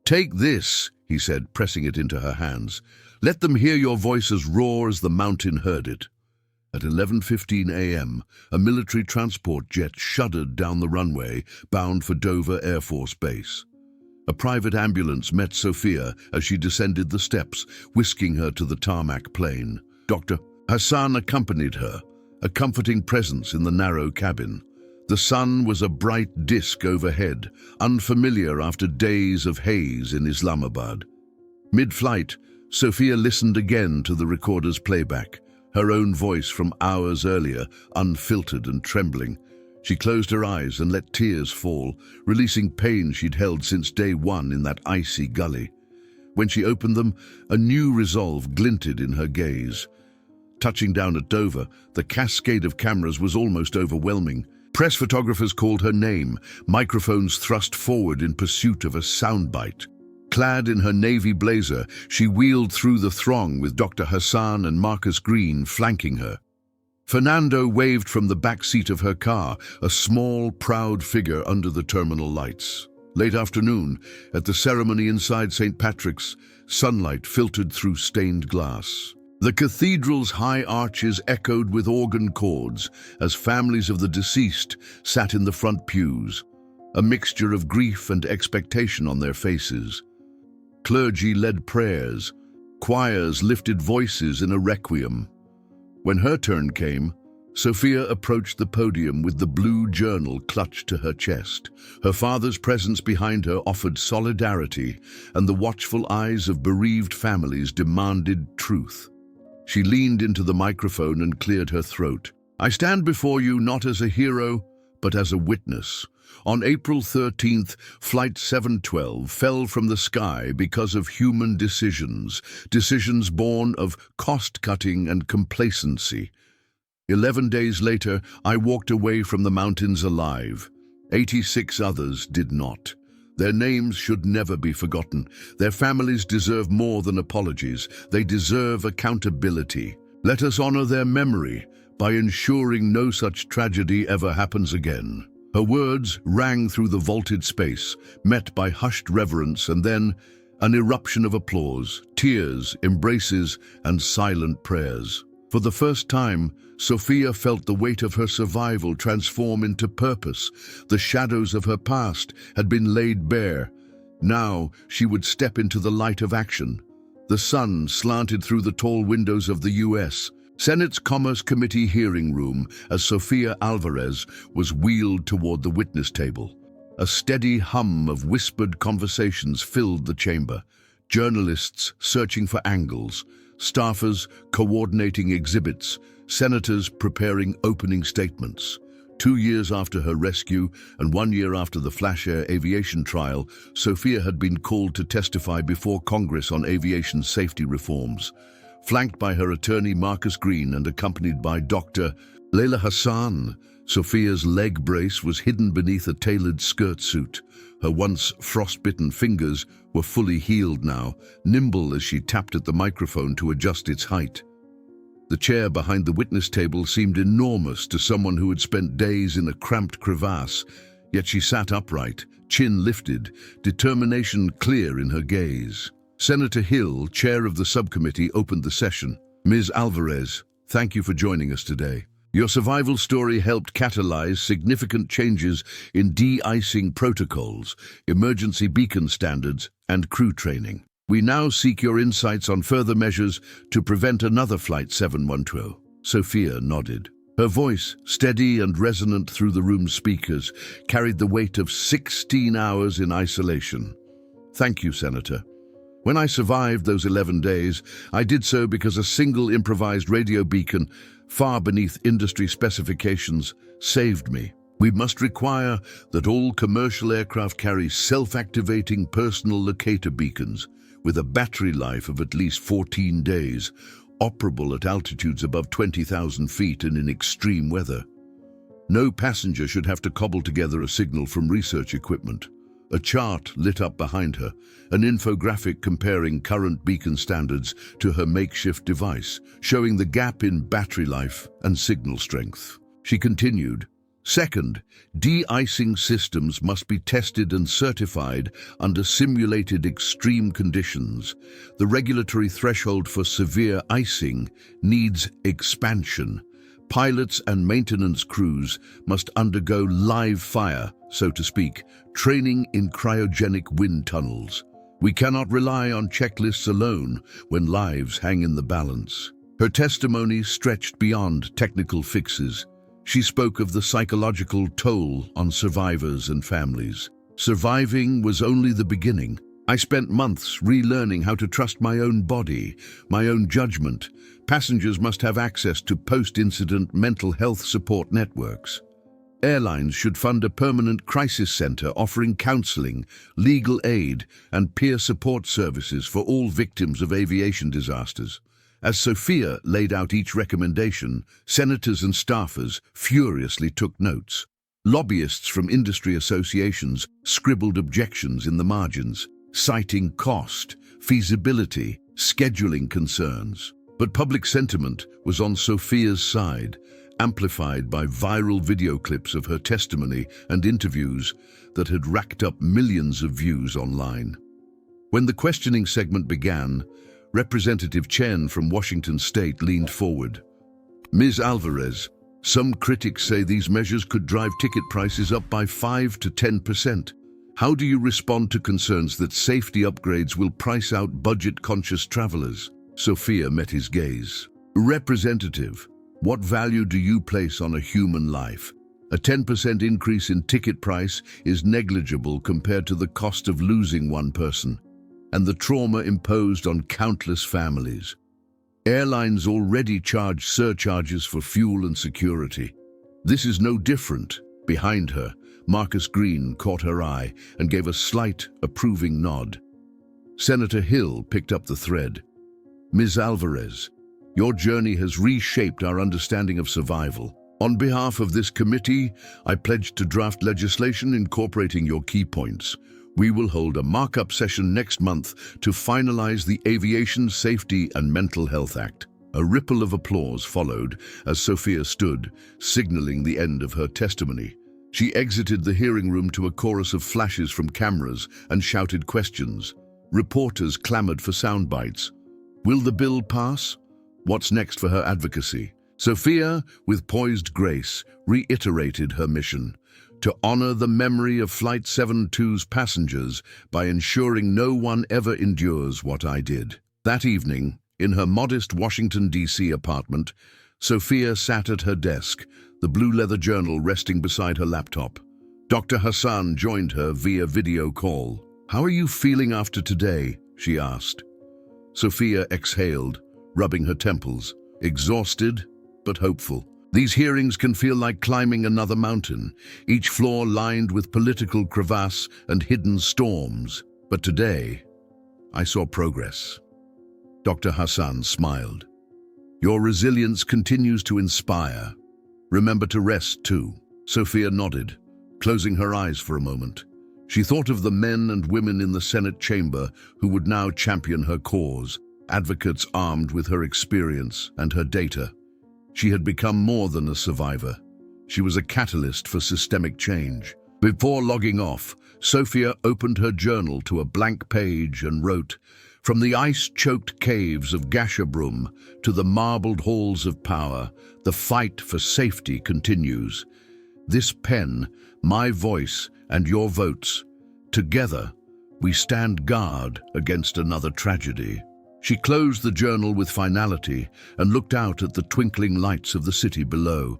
"Take this," he said, pressing it into her hands. "Let them hear your voice as raw as the mountain heard it." At 11:15 a.m., a military transport jet shuddered down the runway, bound for Dover Air Force Base. A private ambulance met Sofia as she descended the steps, whisking her to the tarmac plane. Dr. Hassan accompanied her, a comforting presence in the narrow cabin. The sun was a bright disk overhead, unfamiliar after days of haze in Islamabad. Mid-flight, Sofia listened again to the recorder's playback, her own voice from hours earlier, unfiltered and trembling. She closed her eyes and let tears fall, releasing pain she'd held since day one in that icy gully. When she opened them, a new resolve glinted in her gaze. Touching down at Dover, the cascade of cameras was almost overwhelming. Press photographers called her name, microphones thrust forward in pursuit of a soundbite. Clad in her navy blazer, she wheeled through the throng with Dr. Hassan and Marcus Green flanking her. Fernando waved from the back seat of her car, a small, proud figure under the terminal lights. Late afternoon, at the ceremony inside St. Patrick's, sunlight filtered through stained glass. The cathedral's high arches echoed with organ chords as families of the deceased sat in the front pews, a mixture of grief and expectation on their faces. Clergy led prayers, choirs lifted voices in a requiem. When her turn came, Sofia approached the podium with the blue journal clutched to her chest. Her father's presence behind her offered solidarity, and the watchful eyes of bereaved families demanded truth. She leaned into the microphone and cleared her throat. "I stand before you not as a hero, but as a witness. On April 13th, Flight 712 fell from the sky because of human decisions born of cost-cutting and complacency. 11 days later, I walked away from the mountains alive. 86 others did not. Their names should never be forgotten. Their families deserve more than apologies. They deserve accountability. Let us honor their memory by ensuring no such tragedy ever happens again." Her words rang through the vaulted space, met by hushed reverence and then an eruption of applause, tears, embraces, and silent prayers. For the first time, Sofia felt the weight of her survival transform into purpose. The shadows of her past had been laid bare. Now she would step into the light of action. The sun slanted through the tall windows of the U.S. Senate's Commerce Committee hearing room as Sofia Alvarez was wheeled toward the witness table. A steady hum of whispered conversations filled the chamber. Journalists searching for angles, staffers coordinating exhibits, senators preparing opening statements. 2 years after her rescue and 1 year after the FlashAir Aviation trial, Sofia had been called to testify before Congress on aviation safety reforms. Flanked by her attorney Marcus Green and accompanied by Dr. Layla Hassan, Sofia's leg brace was hidden beneath a tailored skirt suit. Her once frostbitten fingers were fully healed now, nimble as she tapped at the microphone to adjust its height. The chair behind the witness table seemed enormous to someone who had spent days in a cramped crevasse, yet she sat upright, chin lifted, determination clear in her gaze. Senator Hill, chair of the subcommittee, opened the session. Ms. Alvarez, thank you for joining us today. Your survival story helped catalyze significant changes in de-icing protocols, emergency beacon standards, and crew training. We now seek your insights on further measures to prevent another Flight 712. Sofia nodded. Her voice, steady and resonant through the room's speakers, carried the weight of 16 hours in isolation. Thank you, Senator. When I survived those 11 days, I did so because a single improvised radio beacon, far beneath industry specifications, saved me. We must require that all commercial aircraft carry self-activating personal locator beacons with a battery life of at least 14 days, operable at altitudes above 20,000 feet and in extreme weather. No passenger should have to cobble together a signal from research equipment. A chart lit up behind her, an infographic comparing current beacon standards to her makeshift device, showing the gap in battery life and signal strength. She continued, "Second, de-icing systems must be tested and certified under simulated extreme conditions. The regulatory threshold for severe icing needs expansion. Pilots and maintenance crews must undergo live fire, so to speak, training in cryogenic wind tunnels. We cannot rely on checklists alone when lives hang in the balance." Her testimony stretched beyond technical fixes. She spoke of the psychological toll on survivors and families. Surviving was only the beginning. I spent months relearning how to trust my own body, my own judgment. Passengers must have access to post-incident mental health support networks. Airlines should fund a permanent crisis center offering counseling, legal aid, and peer support services for all victims of aviation disasters. As Sofia laid out each recommendation, senators and staffers furiously took notes. Lobbyists from industry associations scribbled objections in the margins, citing cost, feasibility, scheduling concerns. But public sentiment was on Sofia's side, amplified by viral video clips of her testimony and interviews that had racked up millions of views online. When the questioning segment began, Representative Chen from Washington State leaned forward. "Ms. Alvarez, some critics say these measures could drive ticket prices up by 5 to 10%. How do you respond to concerns that safety upgrades will price out budget-conscious travelers?" Sofia met his gaze. "Representative, what value do you place on a human life? A 10% increase in ticket price is negligible compared to the cost of losing one person and the trauma imposed on countless families. Airlines already charge surcharges for fuel and security. This is no different." Behind her, Marcus Green caught her eye and gave a slight, approving nod. Senator Hill picked up the thread. "Ms. Alvarez, your journey has reshaped our understanding of survival. On behalf of this committee, I pledge to draft legislation incorporating your key points. We will hold a markup session next month to finalize the Aviation Safety and Mental Health Act." A ripple of applause followed as Sofia stood, signaling the end of her testimony. She exited the hearing room to a chorus of flashes from cameras and shouted questions. Reporters clamored for sound bites. Will the bill pass? What's next for her advocacy? Sofia, with poised grace, reiterated her mission: to honor the memory of Flight 72's passengers by ensuring no one ever endures what I did. That evening, in her modest Washington, D.C. apartment, Sofia sat at her desk, the blue leather journal resting beside her laptop. Dr. Hassan joined her via video call. "How are you feeling after today?" she asked. Sofia exhaled, rubbing her temples, exhausted but hopeful. "These hearings can feel like climbing another mountain, each floor lined with political crevasse and hidden storms. But today, I saw progress." Dr. Hassan smiled. "Your resilience continues to inspire. Remember to rest too." Sofia nodded, closing her eyes for a moment. She thought of the men and women in the Senate chamber who would now champion her cause. advocates armed with her experience and her data. She had become more than a survivor. She was a catalyst for systemic change. Before logging off, Sofia opened her journal to a blank page and wrote, "From the ice-choked caves of Gasherbrum to the marbled halls of power, the fight for safety continues. This pen, my voice, and your votes. Together, we stand guard against another tragedy." She closed the journal with finality and looked out at the twinkling lights of the city below.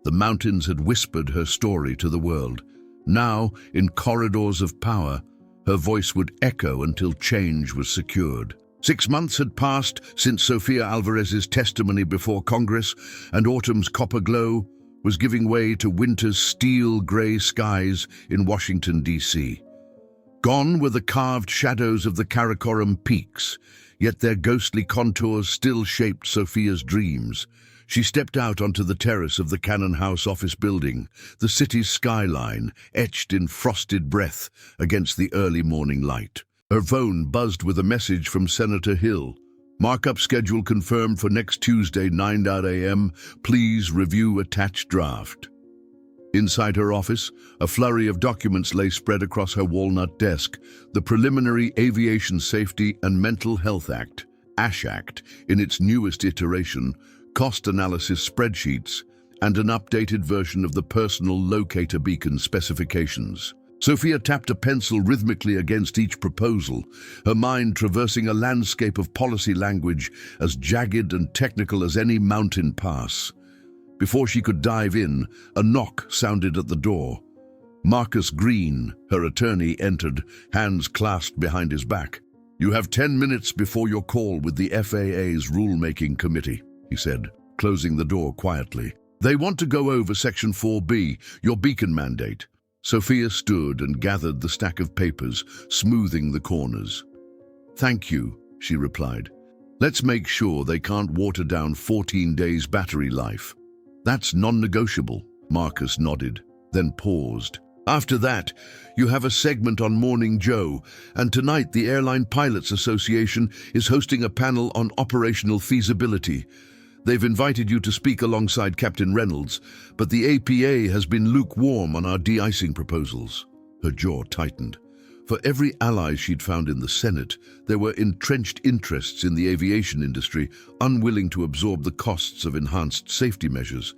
The mountains had whispered her story to the world. Now, in corridors of power, her voice would echo until change was secured. 6 months had passed since Sofia Alvarez's testimony before Congress, and autumn's copper glow was giving way to winter's steel-gray skies in Washington, D.C. Gone were the carved shadows of the Karakoram peaks, yet their ghostly contours still shaped Sofia's dreams. She stepped out onto the terrace of the Cannon House office building, the city's skyline etched in frosted breath against the early morning light. Her phone buzzed with a message from Senator Hill. "Markup schedule confirmed for next Tuesday, 9 a.m. Please review attached draft." Inside her office, a flurry of documents lay spread across her walnut desk. The Preliminary Aviation Safety and Mental Health Act, ASH Act, in its newest iteration, cost analysis spreadsheets, and an updated version of the personal locator beacon specifications. Sofia tapped a pencil rhythmically against each proposal, her mind traversing a landscape of policy language as jagged and technical as any mountain pass. Before she could dive in, a knock sounded at the door. Marcus Green, her attorney, entered, hands clasped behind his back. "You have 10 minutes before your call with the FAA's rulemaking committee," he said, closing the door quietly. "They want to go over Section 4B, your beacon mandate." Sofia stood and gathered the stack of papers, smoothing the corners. "Thank you," she replied. "Let's make sure they can't water down 14 days battery life." "That's non-negotiable," Marcus nodded, then paused. "After that, you have a segment on Morning Joe, and tonight the Airline Pilots Association is hosting a panel on operational feasibility. They've invited you to speak alongside Captain Reynolds, but the APA has been lukewarm on our de-icing proposals." Her jaw tightened. For every ally she'd found in the Senate, there were entrenched interests in the aviation industry, unwilling to absorb the costs of enhanced safety measures.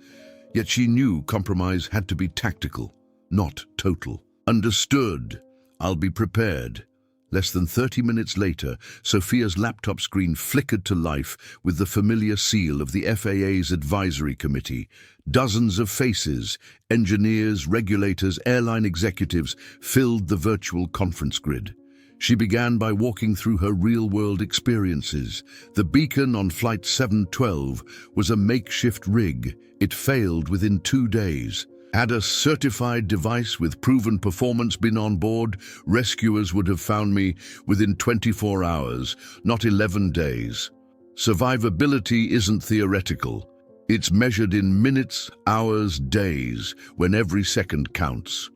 Yet she knew compromise had to be tactical, not total. "Understood. I'll be prepared." Less than 30 minutes later, Sofia's laptop screen flickered to life with the familiar seal of the FAA's Advisory Committee. Dozens of faces, engineers, regulators, airline executives, filled the virtual conference grid. She began by walking through her real-world experiences. The beacon on Flight 712 was a makeshift rig. It failed within 2 days. Had a certified device with proven performance been on board, rescuers would have found me within 24 hours, not 11 days. Survivability isn't theoretical. It's measured in minutes, hours, days, when every second counts.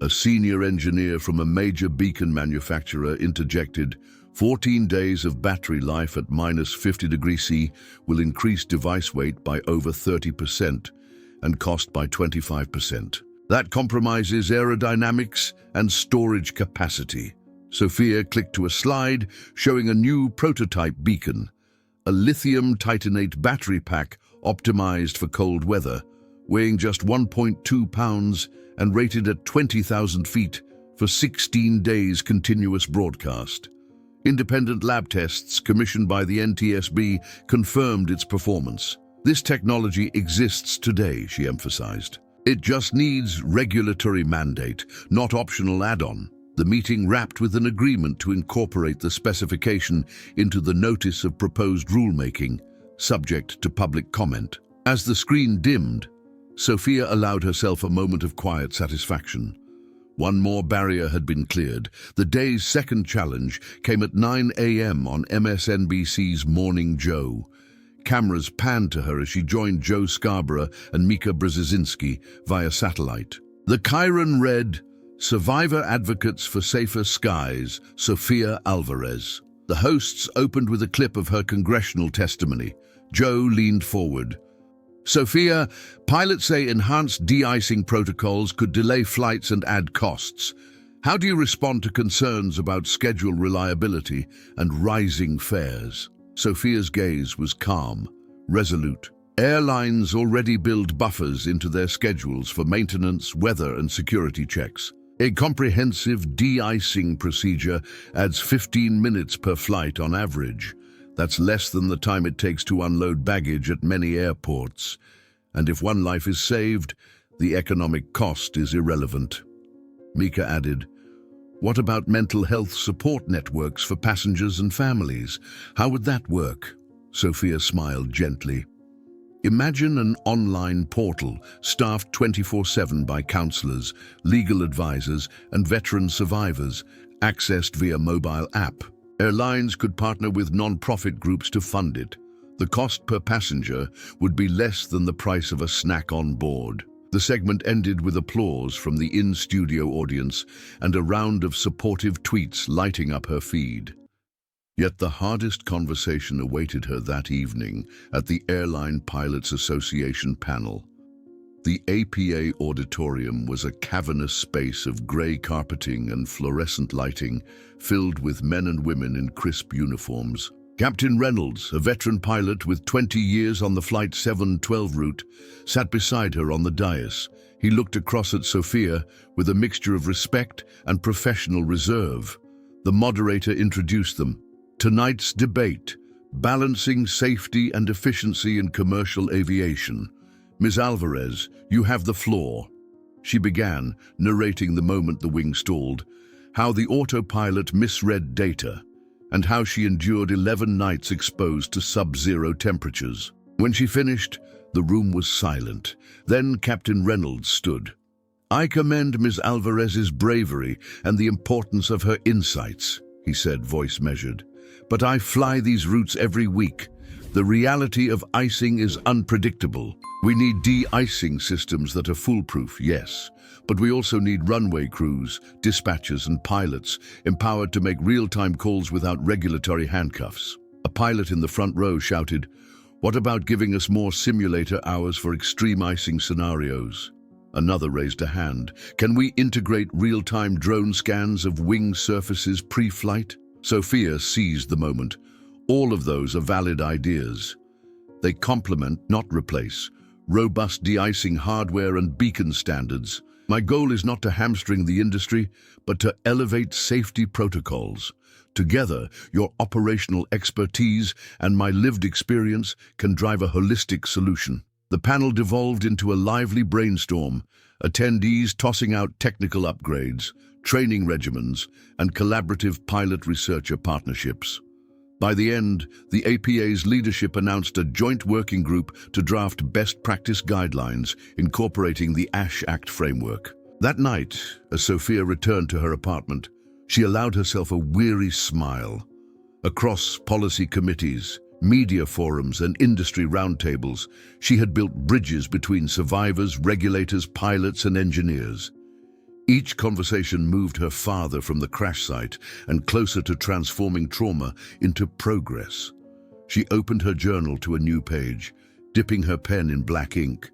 A senior engineer from a major beacon manufacturer interjected, 14 days of battery life at -50°C will increase device weight by over 30%. And cost by 25%. That compromises aerodynamics and storage capacity. Sofia clicked to a slide showing a new prototype beacon, a lithium titanate battery pack optimized for cold weather, weighing just 1.2 pounds and rated at 20,000 feet for 16 days continuous broadcast. Independent lab tests commissioned by the NTSB confirmed its performance. "This technology exists today," she emphasized. "It just needs regulatory mandate, not optional add-on." The meeting wrapped with an agreement to incorporate the specification into the Notice of Proposed Rulemaking, subject to public comment. As the screen dimmed, Sofia allowed herself a moment of quiet satisfaction. One more barrier had been cleared. The day's second challenge came at 9 a.m. on MSNBC's Morning Joe. Cameras panned to her as she joined Joe Scarborough and Mika Brzezinski via satellite. The Chiron read, "Survivor Advocates for Safer Skies, Sofia Alvarez." The hosts opened with a clip of her congressional testimony. Joe leaned forward. Sofia, pilots say enhanced de-icing protocols could delay flights and add costs. How do you respond to concerns about schedule reliability and rising fares? Sofia's gaze was calm, resolute. Airlines already build buffers into their schedules for maintenance, weather, and security checks. A comprehensive de-icing procedure adds 15 minutes per flight on average. That's less than the time it takes to unload baggage at many airports. And if one life is saved, the economic cost is irrelevant. Mika added, "What about mental health support networks for passengers and families? How would that work?" Sofia smiled gently. Imagine an online portal staffed 24/7 by counselors, legal advisors, and veteran survivors, accessed via mobile app. Airlines could partner with non-profit groups to fund it. The cost per passenger would be less than the price of a snack on board. The segment ended with applause from the in-studio audience and a round of supportive tweets lighting up her feed. Yet the hardest conversation awaited her that evening at the Airline Pilots Association panel. The APA auditorium was a cavernous space of grey carpeting and fluorescent lighting, filled with men and women in crisp uniforms. Captain Reynolds, a veteran pilot with 20 years on the Flight 712 route, sat beside her on the dais. He looked across at Sofia with a mixture of respect and professional reserve. The moderator introduced them. Tonight's debate, balancing safety and efficiency in commercial aviation. Ms. Alvarez, you have the floor. She began, narrating the moment the wing stalled, how the autopilot misread data, and how she endured 11 nights exposed to sub-zero temperatures. When she finished, the room was silent. Then Captain Reynolds stood. "I commend Ms. Alvarez's bravery and the importance of her insights," he said, voice measured. "But I fly these routes every week. The reality of icing is unpredictable. We need de-icing systems that are foolproof, yes, but we also need runway crews, dispatchers, and pilots empowered to make real-time calls without regulatory handcuffs." A pilot in the front row shouted, "What about giving us more simulator hours for extreme icing scenarios?" Another raised a hand. "Can we integrate real-time drone scans of wing surfaces pre-flight?" Sofia seized the moment. All of those are valid ideas. They complement, not replace, robust de-icing hardware and beacon standards. My goal is not to hamstring the industry, but to elevate safety protocols. Together, your operational expertise and my lived experience can drive a holistic solution. The panel devolved into a lively brainstorm, attendees tossing out technical upgrades, training regimens, and collaborative pilot-researcher partnerships. By the end, the APA's leadership announced a joint working group to draft best practice guidelines incorporating the ASH Act framework. That night, as Sofia returned to her apartment, she allowed herself a weary smile. Across policy committees, media forums, and industry roundtables, she had built bridges between survivors, regulators, pilots, and engineers. Each conversation moved her farther from the crash site and closer to transforming trauma into progress. She opened her journal to a new page, dipping her pen in black ink.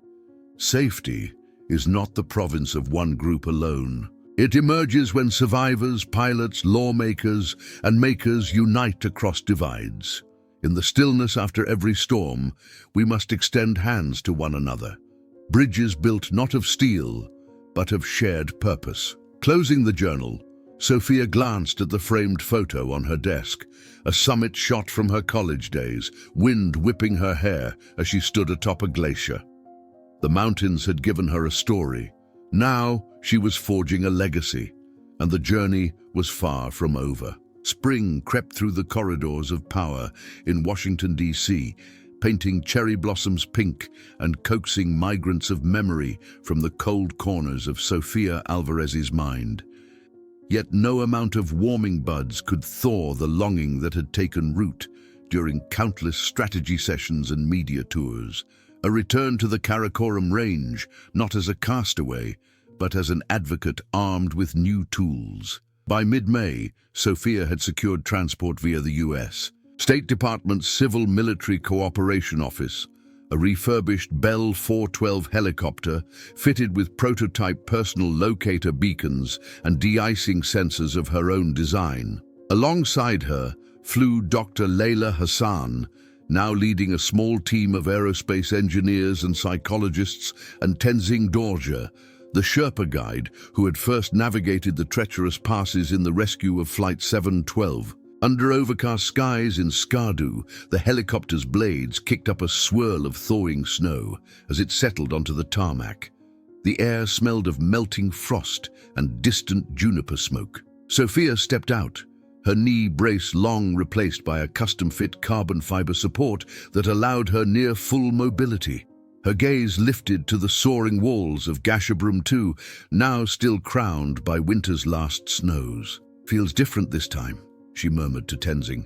Safety is not the province of one group alone. It emerges when survivors, pilots, lawmakers, and makers unite across divides. In the stillness after every storm, we must extend hands to one another. Bridges built not of steel, but of shared purpose. Closing the journal, Sofia glanced at the framed photo on her desk, a summit shot from her college days, wind whipping her hair as she stood atop a glacier. The mountains had given her a story. Now she was forging a legacy, and the journey was far from over. Spring crept through the corridors of power in Washington, D.C., painting cherry blossoms pink and coaxing migrants of memory from the cold corners of Sofia Alvarez's mind. Yet no amount of warming buds could thaw the longing that had taken root during countless strategy sessions and media tours. A return to the Karakoram range, not as a castaway, but as an advocate armed with new tools. By mid-May, Sofia had secured transport via the U.S. State Department's Civil Military Cooperation Office, a refurbished Bell 412 helicopter fitted with prototype personal locator beacons and de-icing sensors of her own design. Alongside her flew Dr. Layla Hassan, now leading a small team of aerospace engineers and psychologists, and Tenzing Dorje, the Sherpa guide who had first navigated the treacherous passes in the rescue of Flight 712. Under overcast skies in Skardu, the helicopter's blades kicked up a swirl of thawing snow as it settled onto the tarmac. The air smelled of melting frost and distant juniper smoke. Sofia stepped out, her knee brace long replaced by a custom-fit carbon fiber support that allowed her near full mobility. Her gaze lifted to the soaring walls of Gasherbrum 2, now still crowned by winter's last snows. "Feels different this time," she murmured to Tenzing,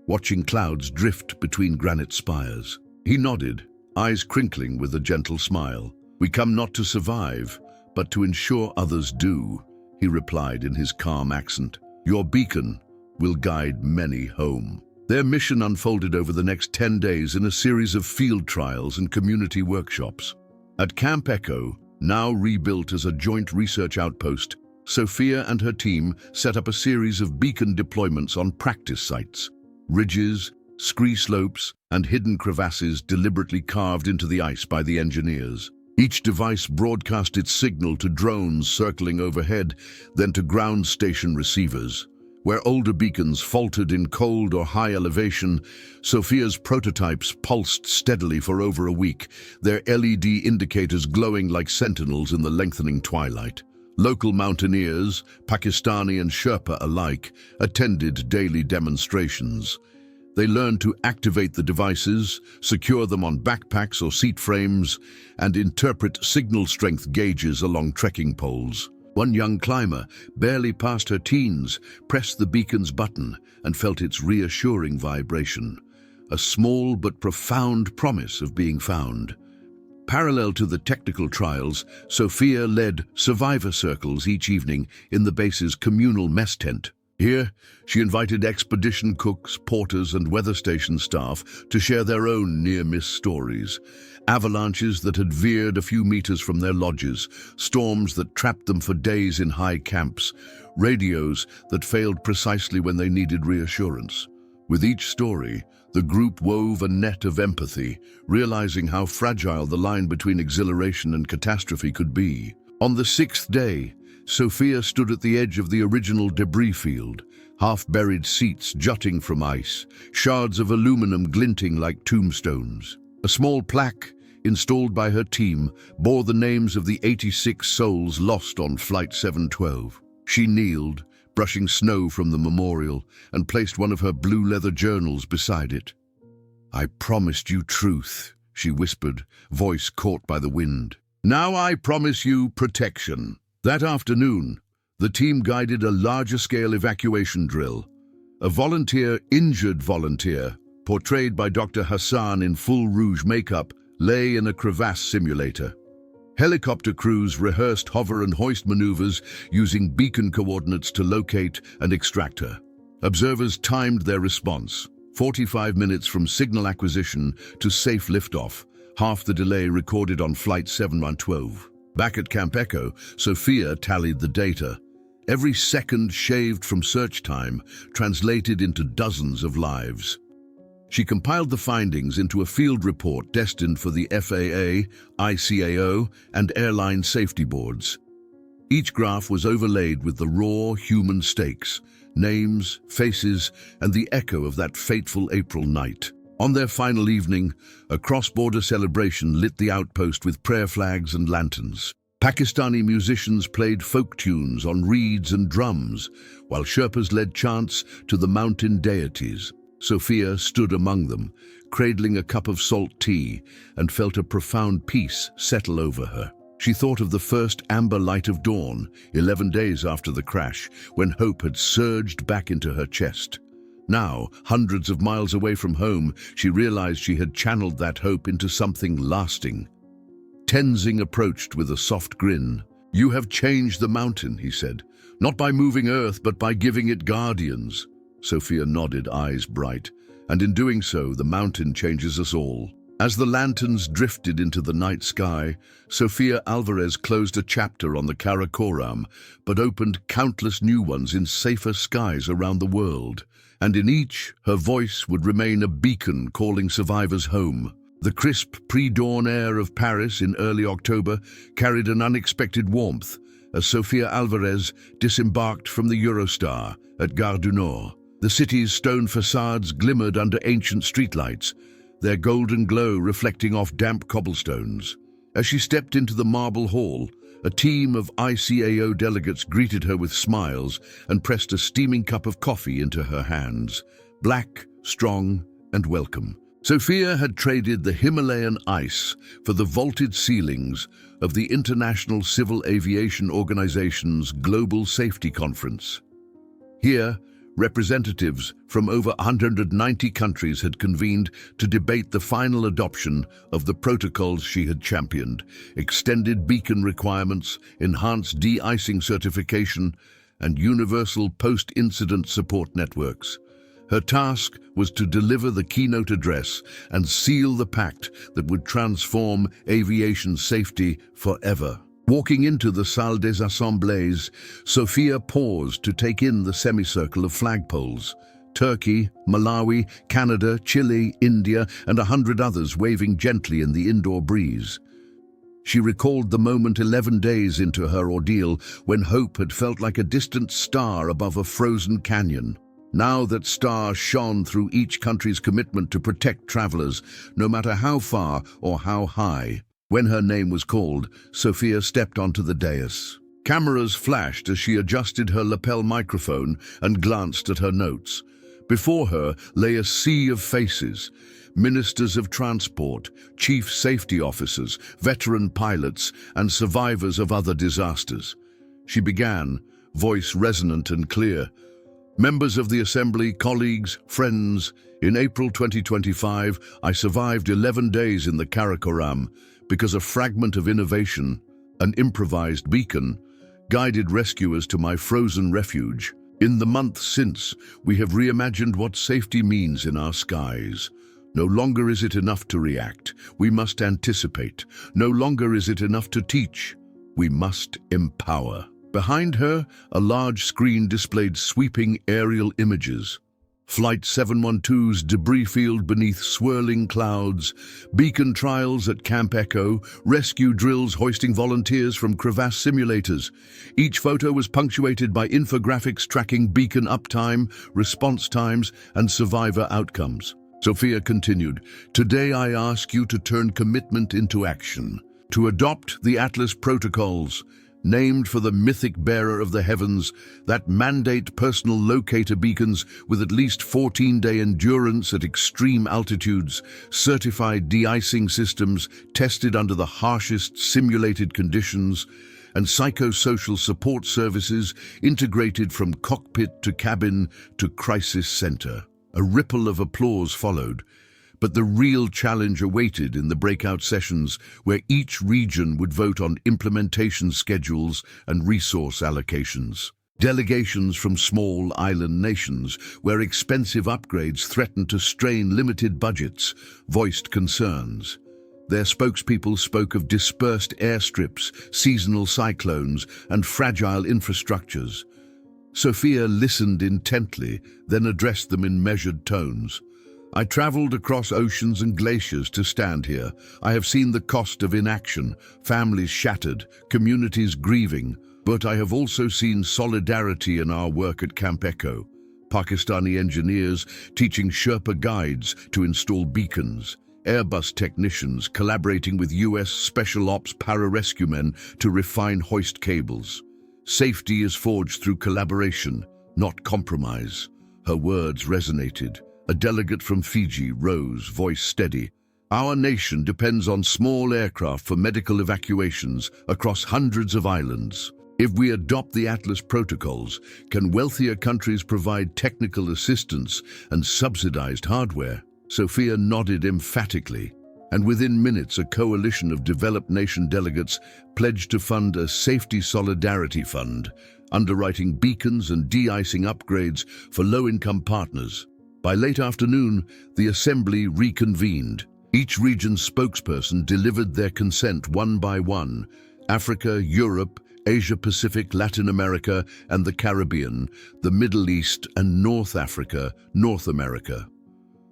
watching clouds drift between granite spires. He nodded, eyes crinkling with a gentle smile. "We come not to survive, but to ensure others do," he replied in his calm accent. "Your beacon will guide many home." Their mission unfolded over the next 10 days in a series of field trials and community workshops. At Camp Echo, now rebuilt as a joint research outpost, Sofia and her team set up a series of beacon deployments on practice sites. Ridges, scree slopes, and hidden crevasses deliberately carved into the ice by the engineers. Each device broadcast its signal to drones circling overhead, then to ground station receivers. Where older beacons faltered in cold or high elevation, Sofia's prototypes pulsed steadily for over a week, their LED indicators glowing like sentinels in the lengthening twilight. Local mountaineers, Pakistani and Sherpa alike, attended daily demonstrations. They learned to activate the devices, secure them on backpacks or seat frames, and interpret signal strength gauges along trekking poles. One young climber, barely past her teens, pressed the beacon's button and felt its reassuring vibration, a small but profound promise of being found. Parallel to the technical trials, Sofia led survivor circles each evening in the base's communal mess tent. Here, she invited expedition cooks, porters, and weather station staff to share their own near-miss stories. Avalanches that had veered a few meters from their lodges, storms that trapped them for days in high camps, radios that failed precisely when they needed reassurance. With each story, the group wove a net of empathy, realizing how fragile the line between exhilaration and catastrophe could be. On the 6th day, Sofia stood at the edge of the original debris field, half-buried seats jutting from ice, shards of aluminum glinting like tombstones. A small plaque, installed by her team, bore the names of the 86 souls lost on Flight 712. She kneeled, brushing snow from the memorial, and placed one of her blue leather journals beside it. "I promised you truth," she whispered, voice caught by the wind. "Now I promise you protection." That afternoon, the team guided a larger-scale evacuation drill. A injured volunteer, portrayed by Dr. Hassan in full rouge makeup, lay in a crevasse simulator. Helicopter crews rehearsed hover and hoist maneuvers using beacon coordinates to locate and extract her. Observers timed their response, 45 minutes from signal acquisition to safe liftoff, half the delay recorded on Flight 712. Back at Camp Echo, Sofia tallied the data. Every second shaved from search time translated into dozens of lives. She compiled the findings into a field report destined for the FAA, ICAO, and airline safety boards. Each graph was overlaid with the raw human stakes, names, faces, and the echo of that fateful April night. On their final evening, a cross-border celebration lit the outpost with prayer flags and lanterns. Pakistani musicians played folk tunes on reeds and drums, while Sherpas led chants to the mountain deities. Sofia stood among them, cradling a cup of salt tea, and felt a profound peace settle over her. She thought of the first amber light of dawn, 11 days after the crash, when hope had surged back into her chest. Now, hundreds of miles away from home, she realized she had channeled that hope into something lasting. Tenzing approached with a soft grin. "You have changed the mountain," he said. "Not by moving Earth, but by giving it guardians." Sofia nodded, eyes bright. "And in doing so, the mountain changes us all." As the lanterns drifted into the night sky, Sofia Alvarez closed a chapter on the Karakoram, but opened countless new ones in safer skies around the world. And in each, her voice would remain a beacon calling survivors home. The crisp pre-dawn air of Paris in early October carried an unexpected warmth as Sofia Alvarez disembarked from the Eurostar at Gare du Nord. The city's stone facades glimmered under ancient streetlights, their golden glow reflecting off damp cobblestones. As she stepped into the marble hall, a team of ICAO delegates greeted her with smiles and pressed a steaming cup of coffee into her hands. Black, strong, and welcome. Sofia had traded the Himalayan ice for the vaulted ceilings of the International Civil Aviation Organization's Global Safety Conference. Here, representatives from over 190 countries had convened to debate the final adoption of the protocols she had championed: extended beacon requirements, enhanced de-icing certification, and universal post-incident support networks. Her task was to deliver the keynote address and seal the pact that would transform aviation safety forever. Walking into the Salle des Assemblées, Sofia paused to take in the semicircle of flagpoles. Turkey, Malawi, Canada, Chile, India, and 100 others waving gently in the indoor breeze. She recalled the moment 11 days into her ordeal when hope had felt like a distant star above a frozen canyon. Now that star shone through each country's commitment to protect travelers, no matter how far or how high. When her name was called, Sofia stepped onto the dais. Cameras flashed as she adjusted her lapel microphone and glanced at her notes. Before her lay a sea of faces: ministers of transport, chief safety officers, veteran pilots, and survivors of other disasters. She began, voice resonant and clear. "Members of the Assembly, colleagues, friends, in April 2025, I survived 11 days in the Karakoram because a fragment of innovation, an improvised beacon, guided rescuers to my frozen refuge. In the months since, we have reimagined what safety means in our skies. No longer is it enough to react. We must anticipate. No longer is it enough to teach. We must empower." Behind her, a large screen displayed sweeping aerial images. Flight 712's debris field beneath swirling clouds, beacon trials at Camp Echo, rescue drills hoisting volunteers from crevasse simulators. Each photo was punctuated by infographics tracking beacon uptime, response times, and survivor outcomes. Sofia continued, "Today I ask you to turn commitment into action, to adopt the Atlas protocols, named for the mythic bearer of the heavens, that mandate personal locator beacons with at least 14-day endurance at extreme altitudes, certified de-icing systems tested under the harshest simulated conditions, and psychosocial support services integrated from cockpit to cabin to crisis center." A ripple of applause followed, but the real challenge awaited in the breakout sessions, where each region would vote on implementation schedules and resource allocations. Delegations from small island nations, where expensive upgrades threatened to strain limited budgets, voiced concerns. Their spokespeople spoke of dispersed airstrips, seasonal cyclones, and fragile infrastructures. Sofia listened intently, then addressed them in measured tones. "I traveled across oceans and glaciers to stand here. I have seen the cost of inaction, families shattered, communities grieving, but I have also seen solidarity in our work at Camp Echo. Pakistani engineers teaching Sherpa guides to install beacons, Airbus technicians collaborating with US Special Ops pararescue men to refine hoist cables. Safety is forged through collaboration, not compromise." Her words resonated. A delegate from Fiji rose, voice steady. "Our nation depends on small aircraft for medical evacuations across hundreds of islands. If we adopt the Atlas protocols, can wealthier countries provide technical assistance and subsidized hardware?" Sofia nodded emphatically. and within minutes a coalition of developed nation delegates pledged to fund a Safety Solidarity Fund, underwriting beacons and de-icing upgrades for low-income partners. By late afternoon, the assembly reconvened. Each region's spokesperson delivered their consent one by one: Africa, Europe, Asia-Pacific, Latin America, and the Caribbean, the Middle East, and North Africa, North America.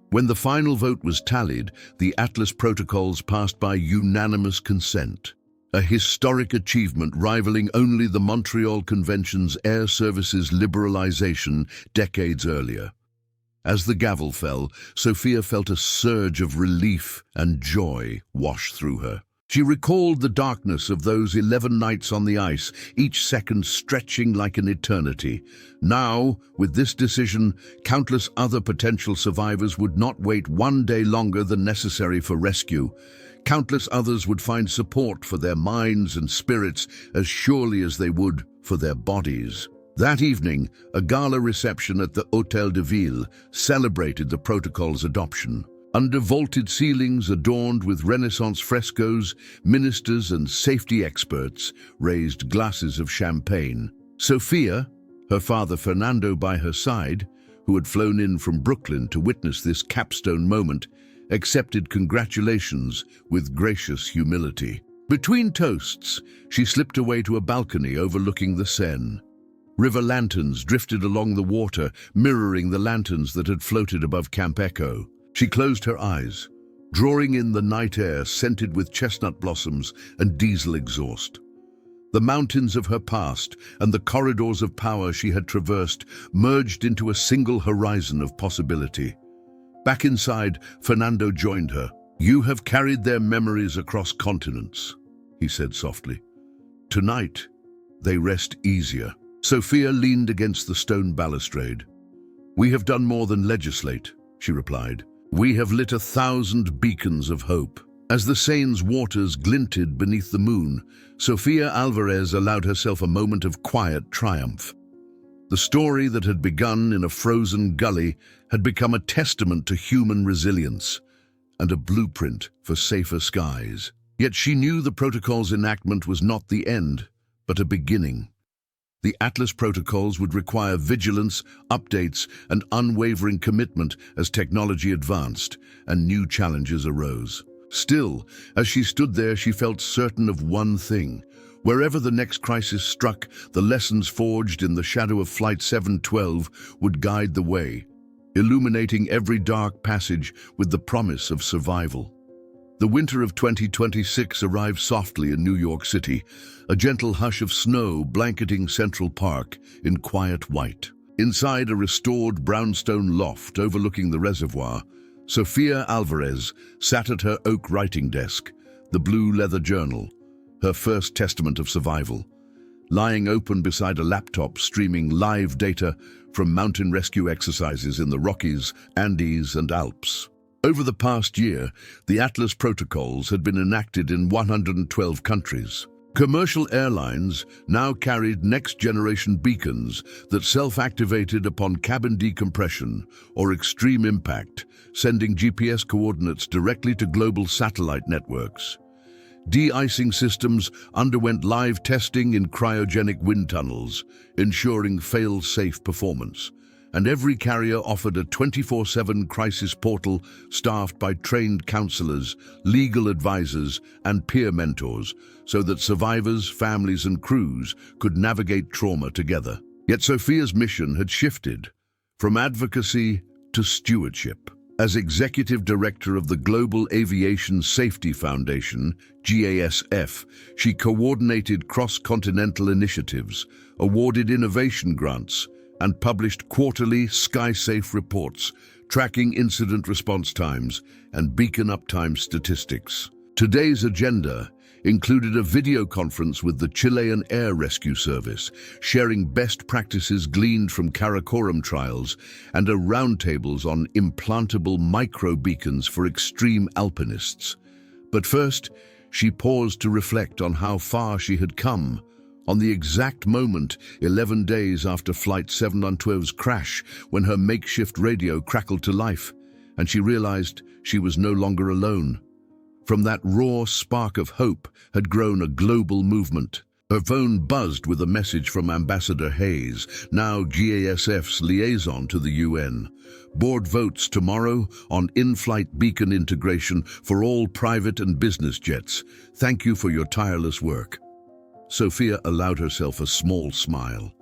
When the final vote was tallied, the Atlas Protocols passed by unanimous consent, a historic achievement rivaling only the Montreal Convention's air services liberalization decades earlier. As the gavel fell, Sofia felt a surge of relief and joy wash through her. She recalled the darkness of those 11 nights on the ice, each second stretching like an eternity. Now, with this decision, countless other potential survivors would not wait one day longer than necessary for rescue. Countless others would find support for their minds and spirits as surely as they would for their bodies. That evening, a gala reception at the Hôtel de Ville celebrated the protocol's adoption. Under vaulted ceilings adorned with Renaissance frescoes, ministers and safety experts raised glasses of champagne. Sofia, her father Fernando by her side, who had flown in from Brooklyn to witness this capstone moment, accepted congratulations with gracious humility. Between toasts, she slipped away to a balcony overlooking the Seine. River lanterns drifted along the water, mirroring the lanterns that had floated above Camp Echo. She closed her eyes, drawing in the night air scented with chestnut blossoms and diesel exhaust. The mountains of her past and the corridors of power she had traversed merged into a single horizon of possibility. Back inside, Fernando joined her. "You have carried their memories across continents," he said softly. "Tonight, they rest easier." Sofia leaned against the stone balustrade. "We have done more than legislate," she replied. "We have lit 1,000 beacons of hope." As the Seine's waters glinted beneath the moon, Sofia Alvarez allowed herself a moment of quiet triumph. The story that had begun in a frozen gully had become a testament to human resilience and a blueprint for safer skies. Yet she knew the protocol's enactment was not the end, but a beginning. The Atlas Protocols would require vigilance, updates, and unwavering commitment as technology advanced and new challenges arose. Still, as she stood there, she felt certain of one thing. Wherever the next crisis struck, the lessons forged in the shadow of Flight 712 would guide the way, illuminating every dark passage with the promise of survival. The winter of 2026 arrived softly in New York City, a gentle hush of snow blanketing Central Park in quiet white. Inside a restored brownstone loft overlooking the reservoir, Sofia Alvarez sat at her oak writing desk, the blue leather journal, her first testament of survival, lying open beside a laptop streaming live data from mountain rescue exercises in the Rockies, Andes, and Alps. Over the past year, the Atlas Protocols had been enacted in 112 countries. Commercial airlines now carried next-generation beacons that self-activated upon cabin decompression or extreme impact, sending GPS coordinates directly to global satellite networks. De-icing systems underwent live testing in cryogenic wind tunnels, ensuring fail-safe performance. And every carrier offered a 24/7 crisis portal staffed by trained counselors, legal advisors, and peer mentors, so that survivors, families, and crews could navigate trauma together. Yet Sofia's mission had shifted from advocacy to stewardship. As Executive Director of the Global Aviation Safety Foundation, GASF, she coordinated cross-continental initiatives, awarded innovation grants, and published quarterly SkySafe reports, tracking incident response times and beacon uptime statistics. Today's agenda included a video conference with the Chilean Air Rescue Service, sharing best practices gleaned from Karakoram trials, and a roundtables on implantable micro-beacons for extreme alpinists. But first, she paused to reflect on how far she had come. On the exact moment, 11 days after Flight 712's crash, when her makeshift radio crackled to life, and she realized she was no longer alone. From that raw spark of hope had grown a global movement. Her phone buzzed with a message from Ambassador Hayes, now GASF's liaison to the UN. Board votes tomorrow on in-flight beacon integration for all private and business jets. Thank you for your tireless work. Sofia allowed herself a small smile.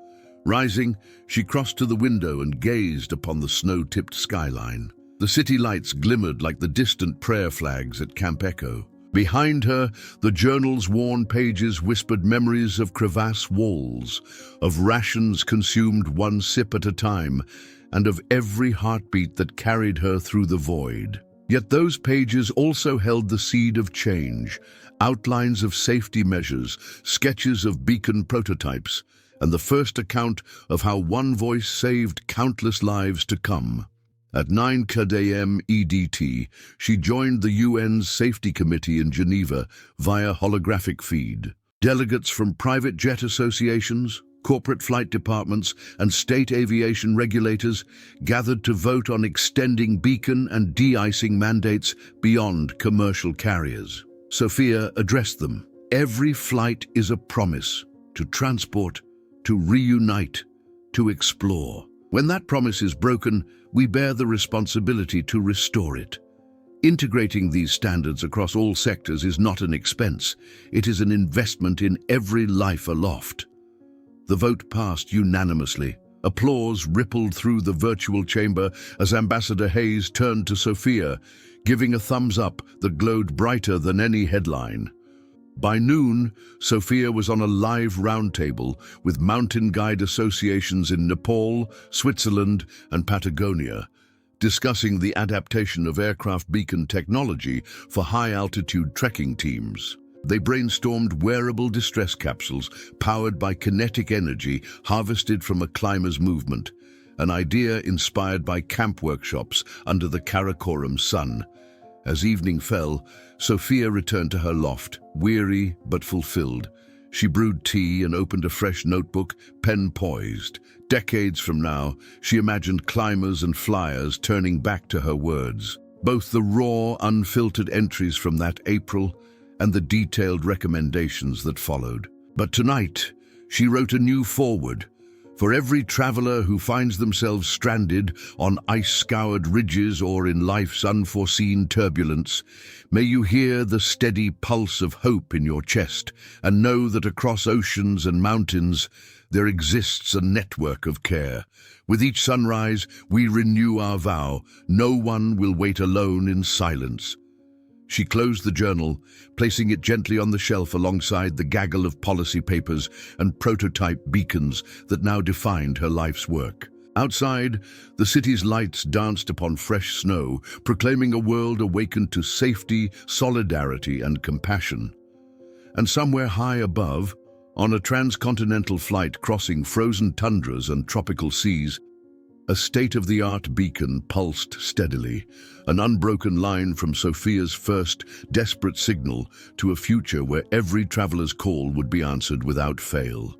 Rising, she crossed to the window and gazed upon the snow-tipped skyline. The city lights glimmered like the distant prayer flags at Camp Echo. Behind her, the journal's worn pages whispered memories of crevasse walls, of rations consumed one sip at a time, and of every heartbeat that carried her through the void. Yet those pages also held the seed of change, outlines of safety measures, sketches of beacon prototypes, and the first account of how one voice saved countless lives to come. At 9 kdm EDT, she joined the UN's Safety Committee in Geneva via holographic feed. Delegates from private jet associations, corporate flight departments, and state aviation regulators gathered to vote on extending beacon and de-icing mandates beyond commercial carriers. Sofia addressed them. Every flight is a promise to transport, to reunite, to explore. When that promise is broken, we bear the responsibility to restore it. Integrating these standards across all sectors is not an expense. It is an investment in every life aloft. The vote passed unanimously. Applause rippled through the virtual chamber as Ambassador Hayes turned to Sofia, giving a thumbs up that glowed brighter than any headline. By noon, Sofia was on a live roundtable with mountain guide associations in Nepal, Switzerland, and Patagonia, discussing the adaptation of aircraft beacon technology for high-altitude trekking teams. They brainstormed wearable distress capsules powered by kinetic energy harvested from a climber's movement, an idea inspired by camp workshops under the Karakoram sun. As evening fell, Sofia returned to her loft, weary but fulfilled. She brewed tea and opened a fresh notebook, pen poised. Decades from now, she imagined climbers and flyers turning back to her words. Both the raw, unfiltered entries from that April and the detailed recommendations that followed. But tonight, she wrote a new foreword. For every traveler who finds themselves stranded on ice-scoured ridges or in life's unforeseen turbulence, may you hear the steady pulse of hope in your chest and know that across oceans and mountains there exists a network of care. With each sunrise, we renew our vow. No one will wait alone in silence. She closed the journal, placing it gently on the shelf alongside the gaggle of policy papers and prototype beacons that now defined her life's work. Outside, the city's lights danced upon fresh snow, proclaiming a world awakened to safety, solidarity, and compassion. And somewhere high above, on a transcontinental flight crossing frozen tundras and tropical seas, a state-of-the-art beacon pulsed steadily, an unbroken line from Sofia's first desperate signal to a future where every traveler's call would be answered without fail.